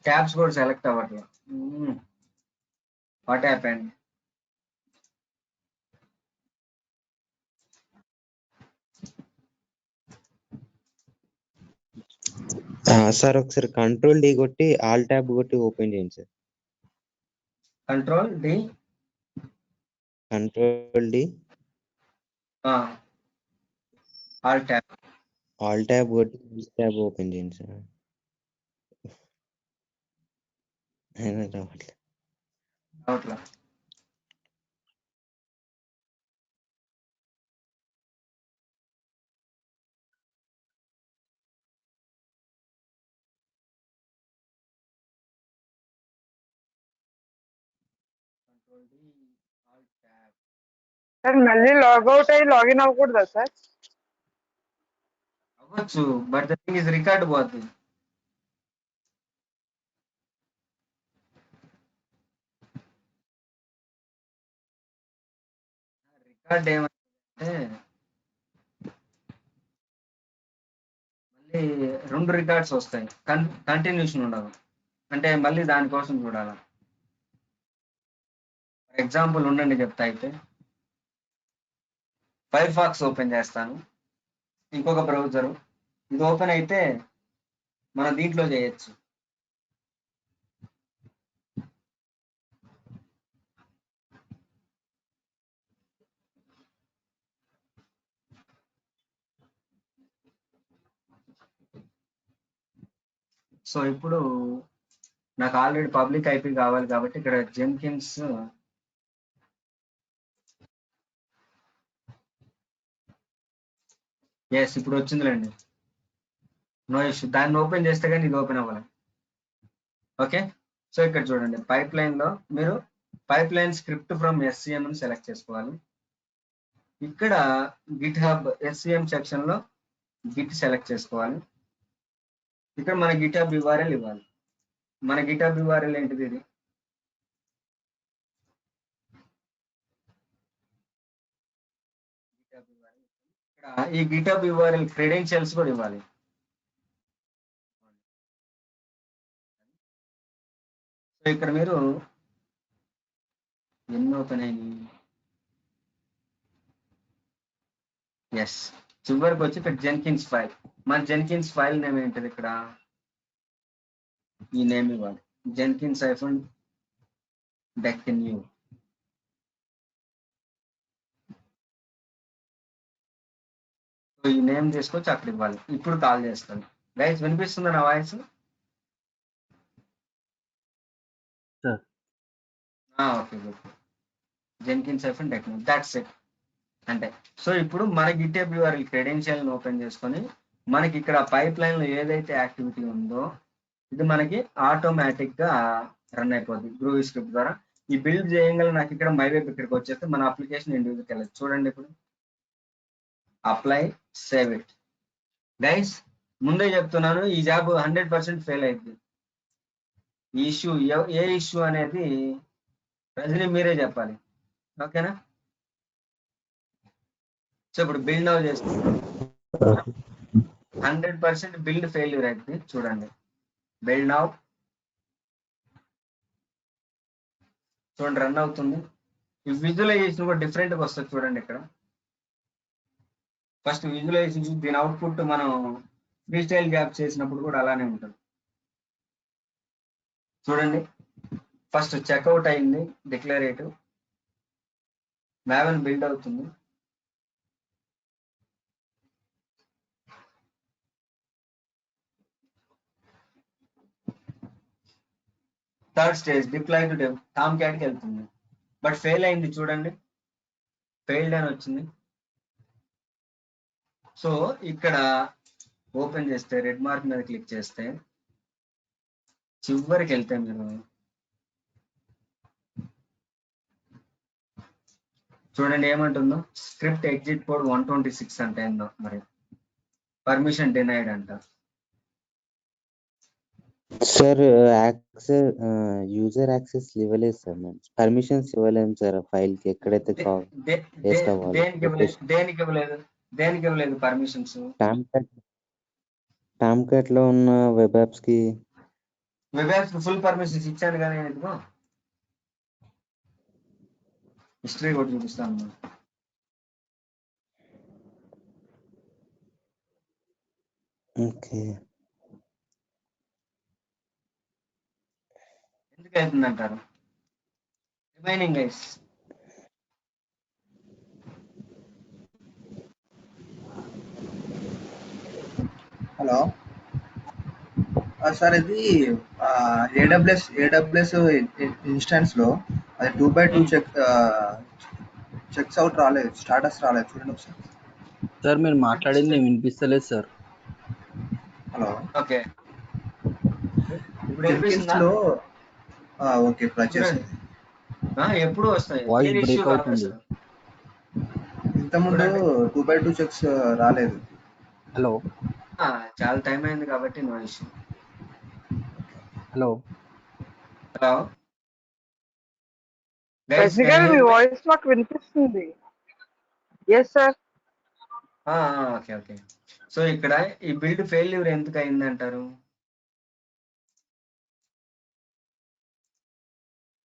ట్యాబ్స్ కూడా సెలెక్ట్ అవ్వట్లేదు. What happened? సార్ ఒకసారి కంట్రోల్ డి కొట్టి ఆల్ ట్యాబ్ కొట్టి ఓపెన్ చేయండి sir. Control D all tab కొట్టి ట్యాబ్ ఓపెన్ చేయండి సార్. రావట్లేదు. రావట్లా. Control D all tab. Sir మళ్ళీ లాగౌట్ అయ్యి లాగిన్ అవ్వకూడదా సార్? అవ్వచ్చు, but the thing is record పోద్ది. రికార్డ్ ఏమంటే మళ్ళీ 2 రికార్డ్స్ వస్తాయి, కంటిన్యూషన్ ఉండదు. అంటే మళ్ళీ దానికోసం చూడాలి. ఫర్ ఎగ్జాంపుల్ ఉండండి చెప్తా. అయితే ఫైర్ ఫాక్స్ ఓపెన్ చేస్తాను, ఇంకొక బ్రౌజరు. ఇది ఓపెన్ అయితే మనం దీంట్లో చేయొచ్చు. సో ఇప్పుడు నాకు ఆల్రెడీ పబ్లిక్ ఐపీ కావాలి కాబట్టి ఇక్కడ జెన్కిన్స్ ఎస్ ఇప్పుడు వచ్చిందిలేండి, నో ఇష్యూ. దాన్ని ఓపెన్ చేస్తే కానీ ఇది ఓపెన్ అవ్వాలి. ఓకే, సో ఇక్కడ చూడండి, పైప్ లైన్ లో మీరు pipe line script from SCM అని సెలెక్ట్ చేసుకోవాలి. ఇక్కడ గిట్ హబ్ SCM సెక్షన్ లో గిట్ సెలెక్ట్ చేసుకోవాలి. ఇక్కడ మన గిట్ హబ్ URL ఇవ్వాలి. మన గిట్ హబ్ URL ఏంటిది? ఇది ఇక్కడ ఈ గిట్ హబ్ URL క్రెడెన్షియల్స్ కూడా ఇవ్వాలి. సో ఇక్కడ మీరు ఎన్ని ఓపెన్ అయినాయి? ఎస్, చివరికి వచ్చి ఇక్కడ జెన్కిన్స్ ఫైల్. మన జెన్కిన్స్ ఫైల్ నేమ్ ఏంటిది? ఇక్కడ ఈ నేమ్ ఇవ్వాలి, జెన్కిన్స్ -decknew. సో ఈ నేమ్ తీసుకొచ్చి అక్కడ ఇవ్వాలి. ఇప్పుడు కాల్ చేస్తాను. గైస్ వినిపిస్తుందా నా voice? Okay, good. Jenkins -decknew, that's it. అంటే సో ఇప్పుడు మన Git hub URL credential open చేసుకొని మనకి ఇక్కడ పైప్ లైన్ లో ఏదైతే యాక్టివిటీ ఉందో ఇది మనకి ఆటోమేటిక్ గా రన్ అయిపోద్ది గ్రూవీ స్క్రిప్ట్ ద్వారా. ఈ బిల్డ్ చేయగల నాకు ఇక్కడ మై వెబ్ ఇక్కడికి వచ్చేస్తే మన అప్లికేషన్ ఇండివిజువల్కి వెళ్ళదు. చూడండి, ఇప్పుడు అప్లై, సేవ్ ఇట్. గైస్ ముందే చెప్తున్నాను, ఈ జాబ్ 100% ఫెయిల్ అయింది. ఈ ఇష్యూ ఏ ఇష్యూ అనేది రజని మీరే చెప్పాలి, ఓకేనా? సో ఇప్పుడు బిల్డ్ నౌ చేస్తే 100% బిల్డ్ ఫెయిల్యూర్ అయింది. చూడండి, బిల్డ్ నౌ చూడండి రన్ అవుతుంది. ఈ విజువలైజేషన్ కూడా డిఫరెంట్ గా వస్తుంది. చూడండి ఇక్కడ ఫస్ట్ విజువలైజేషన్, దీని అవుట్పుట్ మనం ఫ్రీ స్టైల్ జాబ్ చేసినప్పుడు కూడా అలానే ఉంటుంది. చూడండి, ఫస్ట్ చెక్అవుట్ అయింది డిక్లరేటివ్, Maven build అవుతుంది. థర్డ్ స్టేజ్ డిప్లాయ్ టు టామ్క్యాట్కి వెళ్తుంది, బట్ ఫెయిల్ అయింది చూడండి, ఫెయిల్డ్ అని వచ్చింది. సో ఇక్కడ ఓపెన్ చేస్తే రెడ్ మార్క్ మీద క్లిక్ చేస్తే చివరికి వెళ్తే మీరు చూడండి ఏమంటుందో, స్క్రిప్ట్ ఎగ్జిట్ కోడ్ 126 అంటే ఏందో మరి, పర్మిషన్ డినైడ్ అంట. సార్ యాక్సెస్ యూజర్ యాక్సెస్ ఇవ్వలేదు సార్, మేము పర్మిషన్స్ ఇవ్వలేము సార్ ఫైల్ కి ఎక్కడైతే పేస్ట్ అవ్వాలి. దేనికి ఇవ్వలేదు పర్మిషన్స్? టామ్క్యాట్ లో ఉన్న వెబ్ యాప్స్ కి ఫుల్ పర్మిషన్స్ ఇచ్చాను కానీ ఎందుకో హిస్టరీ కూడా చూపిస్తాను. ఓకే, ఎందుకు అవుతుందంటారు? రిమైనింగ్ గైస్ హలో సార్, ఇది ఏడబ్ల్యూఎస్ ఇన్స్టాన్స్ లో అది 2x2 చెక్స్ అవుట్ రాలేదు, స్టాటస్ రాలేదు, చూడండి ఒకసారి. సార్ మీరు మాట్లాడింది వినిపిస్తలేదు సార్. హలో, ఓకే ఇప్పుడు జెన్కిన్స్ లో ఓకే ఇప్పుడు వచ్చేసింది. ఎప్పుడు వస్తాయి? వాయిస్ ఏం బ్రేక్ ఇష్యూ కాదు అవుతుంది. అసలు. ఇంతకుముందు 2x2 చెక్స్ రాలేదు. హలో చాలా టైం అయింది కాబట్టి no issue. Hello hello Rajani garu మీ వాయిస్ మాకు వినిపిస్తుంది. Yes sir. Okay okay. So ఇక్కడ ఈ బిల్డ్ ఫెయిల్యూర్ ఎందుకు అయింది అంటారు?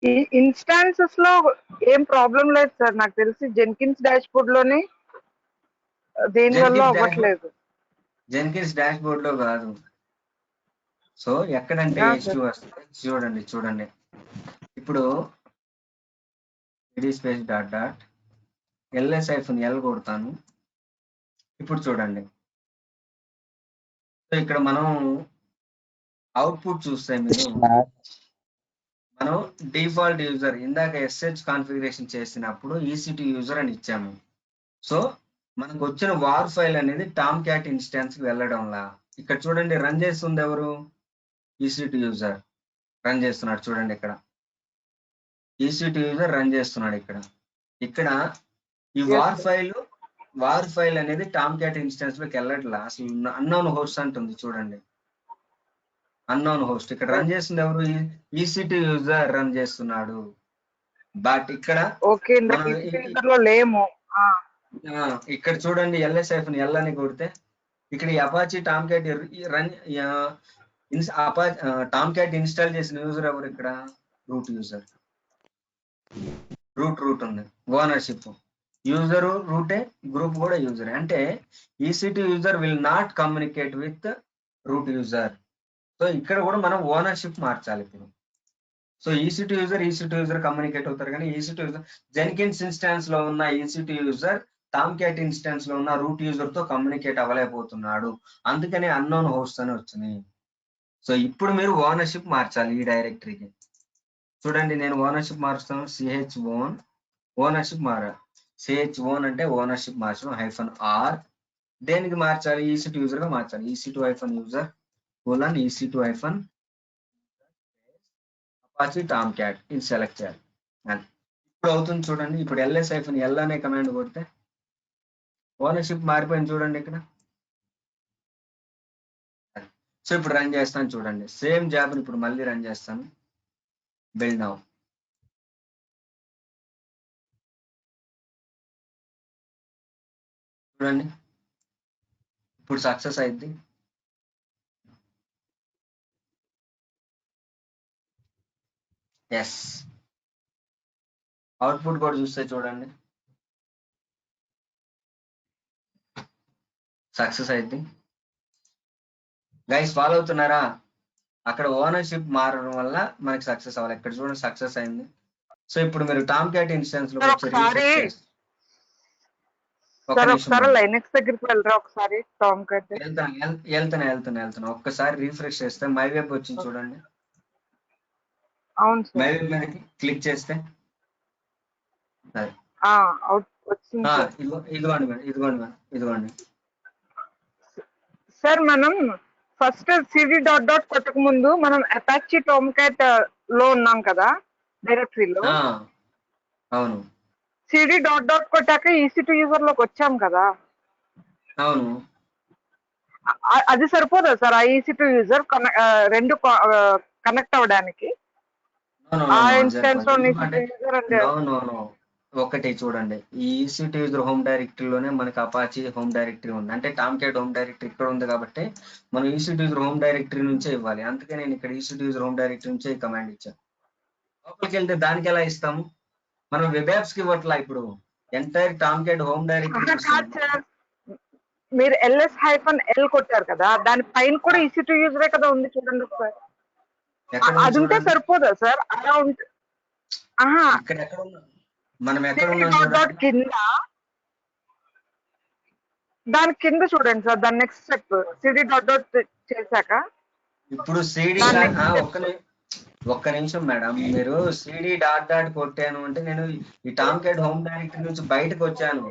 ఈ ఇన్స్టాన్సెస్ లో ఏం ప్రాబ్లం లేదు సార్, నాకు తెలిసి జెన్కిన్స్ డాష్ బోర్డ్ లోనే దేని వల్ల అవ్వట్లేదు. జెన్కిన్స్ డాష్ బోర్డ్ లో కాదు. సో ఎక్కడంటే ఇష్యూ వస్తుంది చూడండి ఇప్పుడు స్పేస్ డాట్ డాట్ ls-l కొడతాను. ఇప్పుడు చూడండి, సో ఇక్కడ మనం అవుట్పుట్ చూస్తే మీరు, మనం డిఫాల్ట్ యూజర్ ఇందాక SH కాన్ఫిగరేషన్ చేసినప్పుడు EC2 యూజర్ అని ఇచ్చాము. సో మనకు వచ్చిన వార్ ఫైల్ అనేది టామ్క్యాట్ ఇన్స్టాన్స్ కి వెళ్ళడంలా ఇక్కడ చూడండి రన్ చేస్తుంది ఎవరు? EC2 యూజర్ రన్ చేస్తున్నాడు. చూడండి ఇక్కడ EC2 యూజర్ రన్ చేస్తున్నాడు. ఇక్కడ ఈ వార్ ఫైల్ అనేది టామ్క్యాట్ ఇన్స్టాన్స్ లోకి వెళ్ళట్లా, అసలు అన్నోన్ హోస్ట్ అంటుంది. చూడండి అన్నోన్ హోస్ట్ ఇక్కడ రన్ చేస్తుంది ఎవరు? EC2 యూజర్ రన్ చేస్తున్నాడు. బట్ ఇక్కడ లేము. ఇక్కడ చూడండి ls-l అని కొడితే ఇక్కడ ఈ Apache Tomcat run Tomcat install చేసిన యూజర్ ఎవరు? ఇక్కడ రూట్ యూజర్, రూట్ ఉంది, ఓనర్షిప్ యూజర్ రూటే, గ్రూప్ కూడా యూజర్. అంటే EC2 user will not communicate with root user. So ఇక్కడ కూడా మనం ఓనర్షిప్ మార్చాలి ఇప్పుడు. సో EC2 యూజర్ కమ్యూనికేట్ అవుతారు, కానీ EC2 యూజర్ జెన్కిన్స్ ఇన్స్టాన్స్ లో ఉన్న EC2 యూజర్ టామ్క్యాట్ ఇన్స్టాన్స్ లో ఉన్న రూట్ యూజర్ తో కమ్యూనికేట్ అవ్వలేకపోతున్నాడు, అందుకనే అన్నోన్ హోస్ట్ అని వచ్చింది. సో ఇప్పుడు మీరు ఓనర్షిప్ మార్చాలి ఈ డైరెక్టరీకి. చూడండి నేను ఓనర్షిప్ మారుస్తాను, chown ఓనర్షిప్ chown అంటే ఓనర్షిప్ మార్చడం, -r దేనికి మార్చాలి? EC2 యూజర్ గా మార్చాలి. EC2-user EC2- అపాచీ టామ్క్యాట్ ఇది సెలెక్ట్ చేయాలి. ఇప్పుడు అవుతుంది చూడండి. ఇప్పుడు ls-l అనే కమాండ్ కొడితే ఓనర్షిప్ మారిపోయింది చూడండి ఇక్కడ. సో ఇప్పుడు రన్ చేస్తాను చూడండి, సేమ్ జాబ్ ఇప్పుడు మళ్ళీ రన్ చేస్తాను. బిల్డ్ నౌ చూడండి, ఇప్పుడు సక్సెస్ అయింది. ఎస్, అవుట్పుట్ కూడా చూస్తే చూడండి సక్సెస్ అయింది. గైస్ ఫాలో అవుతున్నారా? అక్కడ ఓనర్షిప్ మారడం వల్ల మనకి సక్సెస్ అవ్వాలి. ఇక్కడ చూడండి సక్సెస్ అయింది. సో ఇప్పుడు మీరు టామ్ క్యాట్ ఇన్స్టెన్స్ లో సార్ వచ్చి ఒకసారి రీఫ్రెష్ చేస్తే ఒక్క సార్ నిమిషం ఒకసారి మేడం. లైనెక్స్ దగ్గరికి వెళ్ళరా ఒకసారి టామ్ కట్. వెళ్తాను ఒక్కసారి రీఫ్రెష్ చేస్తే మై వెబ్ వచ్చింది చూడండి. అవును మై సార్. వెబ్ మీద క్లిక్ చేస్తే అది. వచ్చింది సార్. ఇదిగోండి మేడం, ఇదిగోండి. సార్ మనం ఫస్ట్ సిడి డాట్ కొట్టక ముందు మనం అపాచీ టామ్ క్యాట్ లో ఉన్నాం కదా డైరెక్టరీలో. ఆ, అవును సిడి డాట్ కొట్టాక EC2 యూజర్ లోకి వచ్చాం కదా, అవును అది సరిపోదా సార్? ఆ EC2 యూజర్ రెండు కనెక్ట్ అవ్వడానికి ఆ ఇన్స్టెన్స్ లో EC2 యూజర్ అంటే ఒకటి చూడండి, ఈ EC2 యూజర్ హోమ్ డైరెక్టరీలోనే మనకి అపాచీ హోమ్ డైరెక్టరీ ఉంది. అంటే టామ్ క్యాట్ హోమ్ డైరెక్టరీ ఇక్కడ ఉంది కాబట్టి మనం EC2 యూజర్ హోమ్ డైరెక్టరీ నుంచే ఇవ్వాలి. అందుకే నేను ఇక్కడ EC2 యూజర్ హోమ్ డైరెక్టరీ నుంచే ఈ కమాండ్ ఇచ్చాను. లోపలికి వెళ్తే దానికి ఎలా ఇస్తాము? మనం వెబ్ యాప్స్ కి ఇవ్వట్లా, ఇప్పుడు entire Tom cat home directory కాదు సార్. మీరు LS-L కొట్టారు కదా, దాని పైన కూడా EC2 యూజరే కదా ఉంది, చూడండి ఒకసారి. అది ఉంటే సరిపోదా సార్? అలా ఉంటే ఇక్కడ ఎక్కడ ఉన్నాం మనం, ఎక్కడ ఉన్నాం డాట్ కింద దాని కింద చూడండి సార్. దాని నెక్స్ట్ స్టెప్ సిడి డాట్ చేశాక ఇప్పుడు సిడి ఒక్క నిమిషం మేడం, మీరు సిడి డాట్ కొట్టాను అంటే నేను ఈ టామ్ క్యాట్ హోమ్ డైరెక్టరీ నుంచి బయటకు వచ్చాను.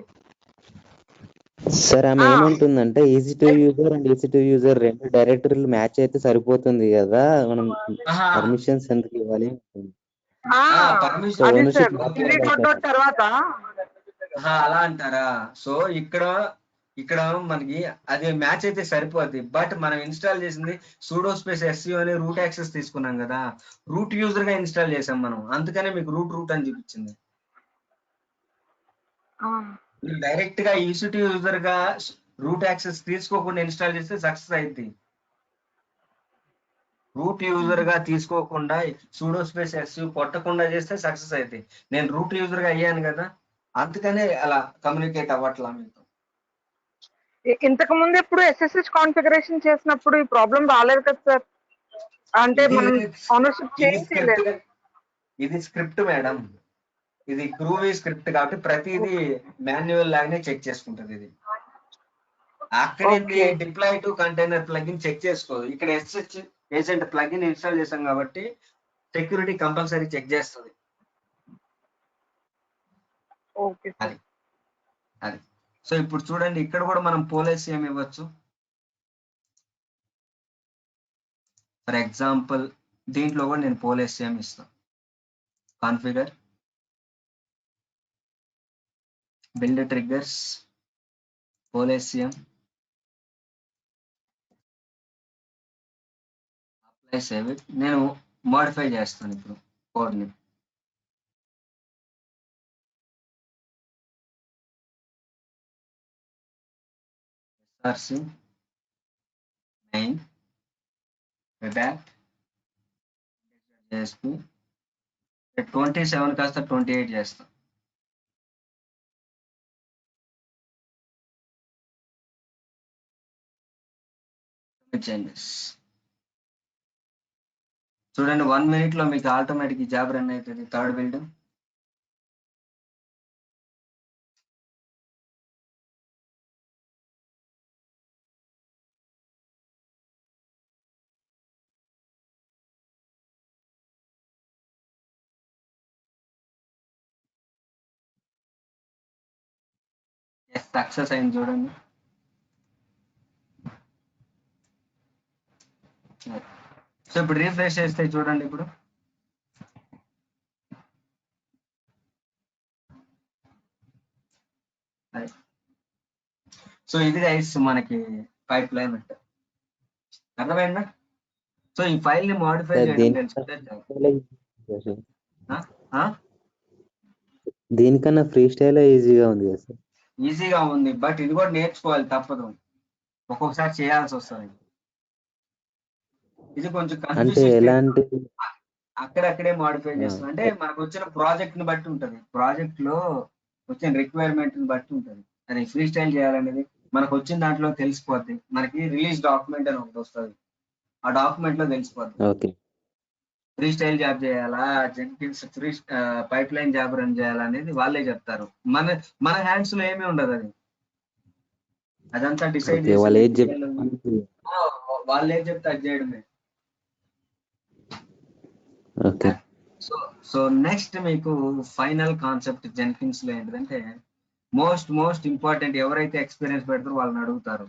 సార్ ఆమె ఏమంటుందంటే EC2 user and EC2 user రెండు డైరెక్టరీలు మ్యాచ్ అయితే సరిపోతుంది కదా, మనం పర్మిషన్స్ ఎందుకు ఇవ్వాలి? అది సార్ సిడి డాట్ తర్వాత అలా అంటారా? సో ఇక్కడ మనకి అది మ్యాచ్ అయితే సరిపోద్ది. బట్ మనం ఇన్స్టాల్ చేసింది సూడో స్పేస్ SU అని రూట్ యాక్సెస్ తీసుకున్నాం కదా, రూట్ యూజర్ గా ఇన్స్టాల్ చేసాం మనం. అందుకనే మీకు రూట్ అని చూపించింది. డైరెక్ట్ గా EC2 యూజర్ గా రూట్ యాక్సెస్ తీసుకోకుండా ఇన్స్టాల్ చేస్తే సక్సెస్ అయింది. రూట్ యూజర్ గా తీసుకోకుండా సూడో స్పేస్ SU కొట్టకుండా చేస్తే సక్సెస్ అయింది. నేను రూట్ యూజర్ గా అయ్యాను కదా, అందుకనే అలా కమ్యూనికేట్ అవ్వట్లా మీతో. ఇంతకు ముందు ఎప్పుడు SSH కాన్ఫిగరేషన్ చేసినప్పుడు ఈ ప్రాబ్లం రాలేదు కదా సార్? అంటే మనం ఓనర్షిప్ చేంజ్ చేయలేదు. ఇది స్క్రిప్ట్ మేడం, ఇది గ్రూవీ స్క్రిప్ట్ కాబట్టి ప్రతిదీ మాన్యువల్ లాగానే చెక్ చేసుకుంటది. ఇది అక్కడ deploy to container plugin check చేసుకోదు. ఇక్కడ SSH ఏజెంట్ ప్లగిన్ ఇన్స్టాల్ చేసాం కాబట్టి సెక్యూరిటీ కంపల్సరీ చెక్ చేస్తుంది. అది సో ఇప్పుడు చూడండి, ఇక్కడ కూడా మనం పోలేసియం ఇవ్వచ్చు. ఫర్ ఎగ్జాంపుల్ దీంట్లో కూడా నేను పోలేసియం ఇస్తాను. Configure, build triggers, poll SCM, apply save it. నేను మోడిఫై చేస్తాను ఇప్పుడు కోడ్ని. SRC 9 web app JSP 27 కాస్త 28 చేస్తాం. చేంజెస్ చూడండి, 1 minute లో మీకు ఆటోమేటిక్ జాబ్ రన్ అవుతుంది. థర్డ్ బిల్డ్ సక్సెస్ అయింది చూడండి. సో ఇప్పుడు రీఫ్రెష్ చేస్తే చూడండి, ఇప్పుడు సో ఇది గైస్ మనకి పైప్ లైన్ అంటే అర్థమైందా? సో ఈ ఫైల్ ని మోడిఫై చేయడం దీనికన్నా ఫ్రీ స్టైల్ ఈజీగా ఉంది కదా సార్? ఈజీగా ఉంది, బట్ ఇది కూడా నేర్చుకోవాలి, తప్పదు. ఒక్కొక్కసారి చేయాల్సి వస్తుంది. ఇది కొంచెం అంటే ఎలాంటి అక్కడక్కడే మోడిఫై చేస్తాం. అంటే మనకు వచ్చిన ప్రాజెక్ట్ ని బట్టి ఉంటది, ప్రాజెక్ట్ లో వచ్చిన రిక్వైర్మెంట్ ని బట్టి ఉంటది. అది ఫ్రీ స్టైల్ చేయాలనేది మనకు వచ్చిన దాంట్లో తెలిసిపోద్ది. మనకి రిలీజ్ డాక్యుమెంట్ అని ఒకటి వస్తుంది, ఆ డాక్యుమెంట్ లో తెలిసిపోద్ది. ఓకే ఫ్రీ స్టైల్ జాబ్ చేయాలా, Jenkins free pipe line job run చేయాలా అనేది వాళ్ళే చెప్తారు. మన హ్యాండ్స్ లో ఏమీ ఉండదు. అదంతా డిసైడ్ ఓకే, వాళ్ళు ఏది చేసి చెప్తారు. వాళ్ళు ఏది చెప్తే అది చేయడమే. ఓకే, సో నెక్స్ట్ మీకు ఫైనల్ కాన్సెప్ట్ జెన్కిన్స్ లో ఏంటంటే మోస్ట్ ఇంపార్టెంట్, ఎవరైతే ఎక్స్పీరియన్స్ పెడతారో వాళ్ళని అడుగుతారు.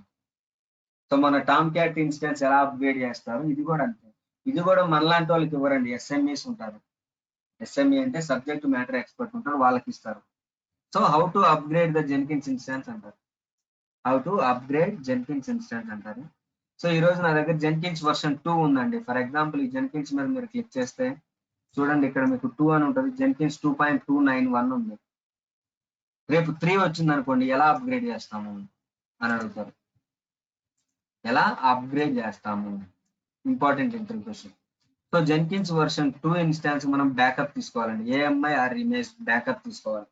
సో మన టామ్ క్యాట్ ఇన్స్టెన్స్ ఎలా అప్గ్రేడ్ చేస్తారు, ఇది కూడా అంతే. ఇది కూడా మనలాంటి వాళ్ళకి ఇవ్వరండి, ఎస్ఎంఈస్ ఉంటారు. ఎస్ఎంఈ అంటే సబ్జెక్ట్ మ్యాటర్ ఎక్స్పర్ట్ ఉంటారు, వాళ్ళకి ఇస్తారు. So how to upgrade the Jenkins instance అంటారు. సో ఈ రోజు నా దగ్గర జెన్కిన్స్ వర్షన్ 2 ఉందండి. ఫర్ ఎగ్జాంపుల్ ఈ జెన్కిన్స్ మీద మీరు క్లిక్ చేస్తే చూడండి, ఇక్కడ మీకు 2 అని ఉంటుంది. జెన్కిన్స్ 2.291 ఉంది. రేపు 3 వచ్చింది అనుకోండి, ఎలా అప్గ్రేడ్ చేస్తాము అని అడుగుతారు. ఎలా అప్గ్రేడ్ చేస్తాము, important interview question. So Jenkins version 2 instance మనం బ్యాకప్ తీసుకోవాలండి. ఏఎంఐ ఆర్ ఇమేజ్ బ్యాకప్ తీసుకోవాలి.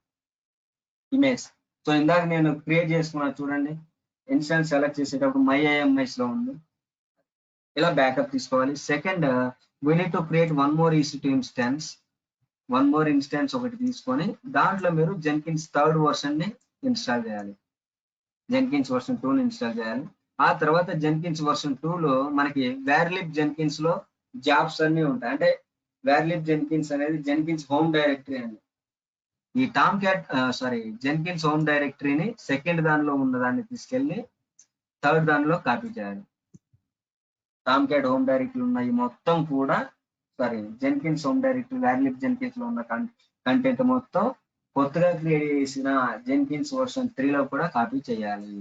ఇమేజ్. సో ఇందాక నేను క్రియేట్ చేసుకున్నా చూడండి, ఇన్స్టాన్స్ సెలెక్ట్ చేసేటప్పుడు మై ఏఎంఐస్ లో ఉంది. ఇలా బ్యాకప్ తీసుకోవాలి. Second, we need to create one more instance ఒకటి తీసుకొని దాంట్లో మీరు జెన్కిన్స్ 3rd వర్షన్ ని ఇన్స్టాల్ చేయాలి. జెన్కిన్స్ వర్షన్ 2 ని ఇన్స్టాల్ చేయాలి. ఆ తర్వాత జెన్కిన్స్ వర్షన్ 2 లో మనకి వేర్లిబ్ జెన్కిన్స్ లో జాబ్స్ అన్ని ఉంటాయి. అంటే వేర్లిబ్ జెన్కిన్స్ అనేది జెన్కిన్స్ హోమ్ డైరెక్టరీ అండి. ఈ టామ్ క్యాట్ జెన్కిన్స్ హోమ్ డైరెక్టరీని సెకండ్ దానిలో ఉన్న దాన్ని తీసుకెళ్లి 3rd దానిలో కాపీ చేయాలి. టామ్ క్యాట్ హోమ్ డైరెక్టరీ ఉన్నాయి మొత్తం కూడా, జెన్కిన్స్ హోమ్ డైరెక్టరీ వేర్లిబ్ జెన్కిన్స్ లో ఉన్న కంటెంట్ మొత్తం కొత్తగా క్రియేట్ చేసిన జెన్కిన్స్ వర్షన్ 3 లో కూడా కాపీ చేయాలి.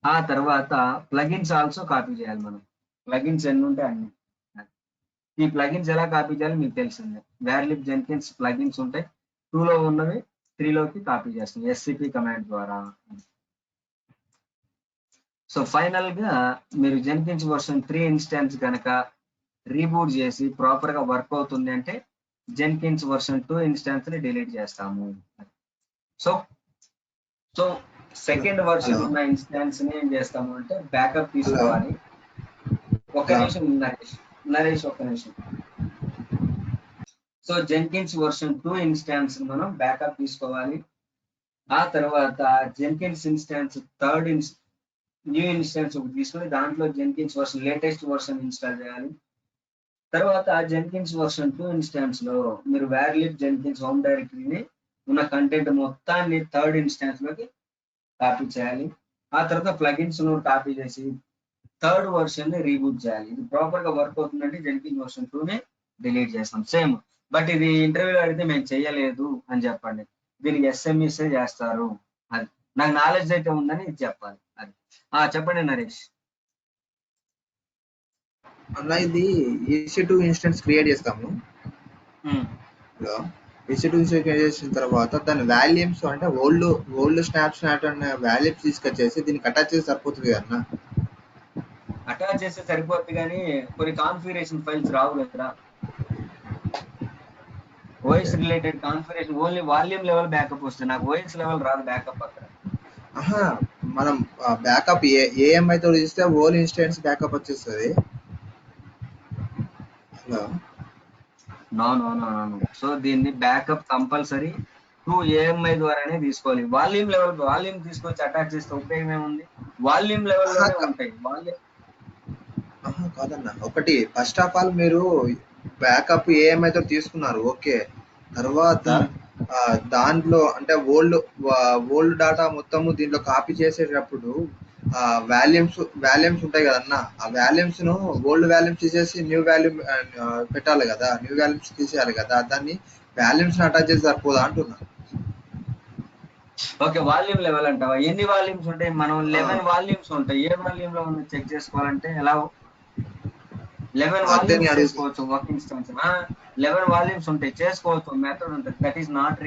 ఆ తర్వాత ప్లగిన్స్ ఆల్సో కాపీ చేయాలి. మనం ప్లగిన్స్ ఎన్ని ఉంటే అన్ని. ఈ ప్లగిన్స్ ఎలా కాపీ చేయాలి మీకు తెలిసిందే. వేర్లిబ్ జెన్కిన్స్ ప్లగిన్స్ ఉంటాయి, 2 లో ఉన్నవి 3 లోకి కాపీ చేస్తాం ఎస్సిపి కమాండ్ ద్వారా. సో ఫైనల్ గా మీరు జెన్కిన్స్ వర్షన్ 3 ఇన్స్టాన్స్ కనుక రీబూట్ చేసి ప్రాపర్ గా వర్క్ అవుతుంది అంటే జెన్కిన్స్ వర్షన్ 2 ఇన్స్టాన్స్ ని డిలీట్ చేస్తాము. సో సెకండ్ వర్షన్ ఉన్న ఇన్స్టాన్స్ ని ఏం చేస్తాము అంటే బ్యాకప్ తీసుకోవాలి. ఒక్క నిమిషం నరేష్, ఒక్క నిమిషం. సో జెన్కిన్స్ వర్షన్ 2 ఇన్స్టాన్స్ మనం బ్యాకప్ తీసుకోవాలి. ఆ తర్వాత Jenkins instance 3rd new instance ఒకటి తీసుకొని దాంట్లో Jenkins version latest version install చేయాలి. తర్వాత జెన్కిన్స్ వర్షన్ 2 ఇన్స్టాన్స్ లో మీరు వేర్లిబ్ జెన్కిన్స్ హోమ్ డైరెక్టరీని ఉన్న కంటెంట్ మొత్తాన్ని 3rd ఇన్స్టాన్స్ లోకి కాపీ చేయాలి. ఆ తర్వాత ప్లగిన్స్ కాపీ చేసి 3rd వర్షన్ ని రీబూట్ చేయాలి. ఇది ప్రాపర్ గా వర్క్ అవుతుందంటే జెన్కిన్స్ వర్షన్ 2 ని డిలీట్ చేస్తాం. సేమ్, బట్ ఇది ఇంటర్వ్యూలో అడిగితే మేము చేయలేదు అని చెప్పండి. దీనికి ఎస్ఎంఈస్ చేస్తారు. అది నాకు నాలెడ్జ్ అయితే ఉందని ఇది చెప్పాలి. అది చెప్పండి నరేష్. అలా ఇది EC2 ఇన్స్టెన్స్ క్రియేట్ చేస్తాము. హలో, EC2 ఇన్స్టెన్స్ క్రియేట్ చేసిన తర్వాత దాని వాల్యూమ్స్ అంటే ఓల్డ్ స్నాప్షాట్ అనే వాల్యూమ్స్ తీసుకొచ్చేసి దీనికి అటాచ్ చేసి సరిపోతుంది కదా. అటాచ్ చేస్తే సరిపోద్ది కానీ కొన్ని కాన్ఫిగరేషన్ ఫైల్స్ రావు కదా. OS related configuration only volume level backup వస్తుంది. నాకు ఓఎస్ లెవెల్ రాదు బ్యాకప్ అక్కడ. మనం బ్యాకప్ ఏఎంఐ తో చేస్తే ఓల్ ఇన్స్టెన్స్ బ్యాకప్ వచ్చేస్తుంది. Hello, no. సో దీన్ని బ్యాకప్ కంపల్సరీ 2 ఏఎంఐ ద్వారానే తీసుకోవాలి. వాల్యూమ్ తీసుకొచ్చి అటాచ్ చేస్తే ఉపయోగం ఏముంది? వాల్యూమ్ లెవెల్ లోనే ఉంటాయి. కాదన్న, ఒకటి ఫస్ట్ ఆఫ్ ఆల్ మీరు బ్యాకప్ ఏఎంఐ తో తీసుకున్నారు, ఓకే. తర్వాత దాంట్లో అంటే ఓల్డ్ డాటా మొత్తము దీంట్లో కాపీ చేసేటప్పుడు వాల్యూమ్స్ ఉంటాయి కదన్న. ఆ వాల్యూమ్స్ ను ఓల్డ్ వాల్యూమ్స్ తీసేసి న్యూ వాల్యూమ్ పెట్టాలి కదా, న్యూ వాల్యూమ్స్ తీసేయాలి కదా. దాన్ని వాల్యూమ్స్ అటాచ్ చేసి సరిపోదా అంటున్నా. ఓకే, వాల్యూమ్ లెవెల్ అంటావా? ఎన్ని వాల్యూమ్స్ ఉంటాయి? మనం 11 వాల్యూమ్స్ ఉంటాయి. ఏ వాల్యూమ్ లో ఉంది చెక్ చేసుకోవాలంటే ఎలా? 11 వాల్యూమ్స్ చేసుకోవచ్చు ఒక ఇన్స్టాన్స్. 11 వాల్యూమ్స్ ఉంటాయి, చేసుకోవచ్చు. మెథడ్ ఉంటుంది. That is not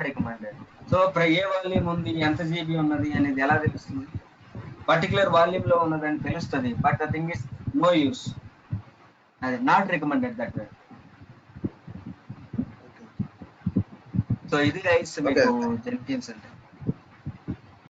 recommended. So a volume ఉంది, ఎంత జీబీ ఉన్నది అనేది ఎలా తెలుస్తుంది? పర్టికులర్ వాల్యూమ్ లో ఉన్నదని తెలుస్తుంది, but the thing is no use. అది not recommended that way. So ఇది గైస్ మీకు జెన్కిన్స్ అంటే.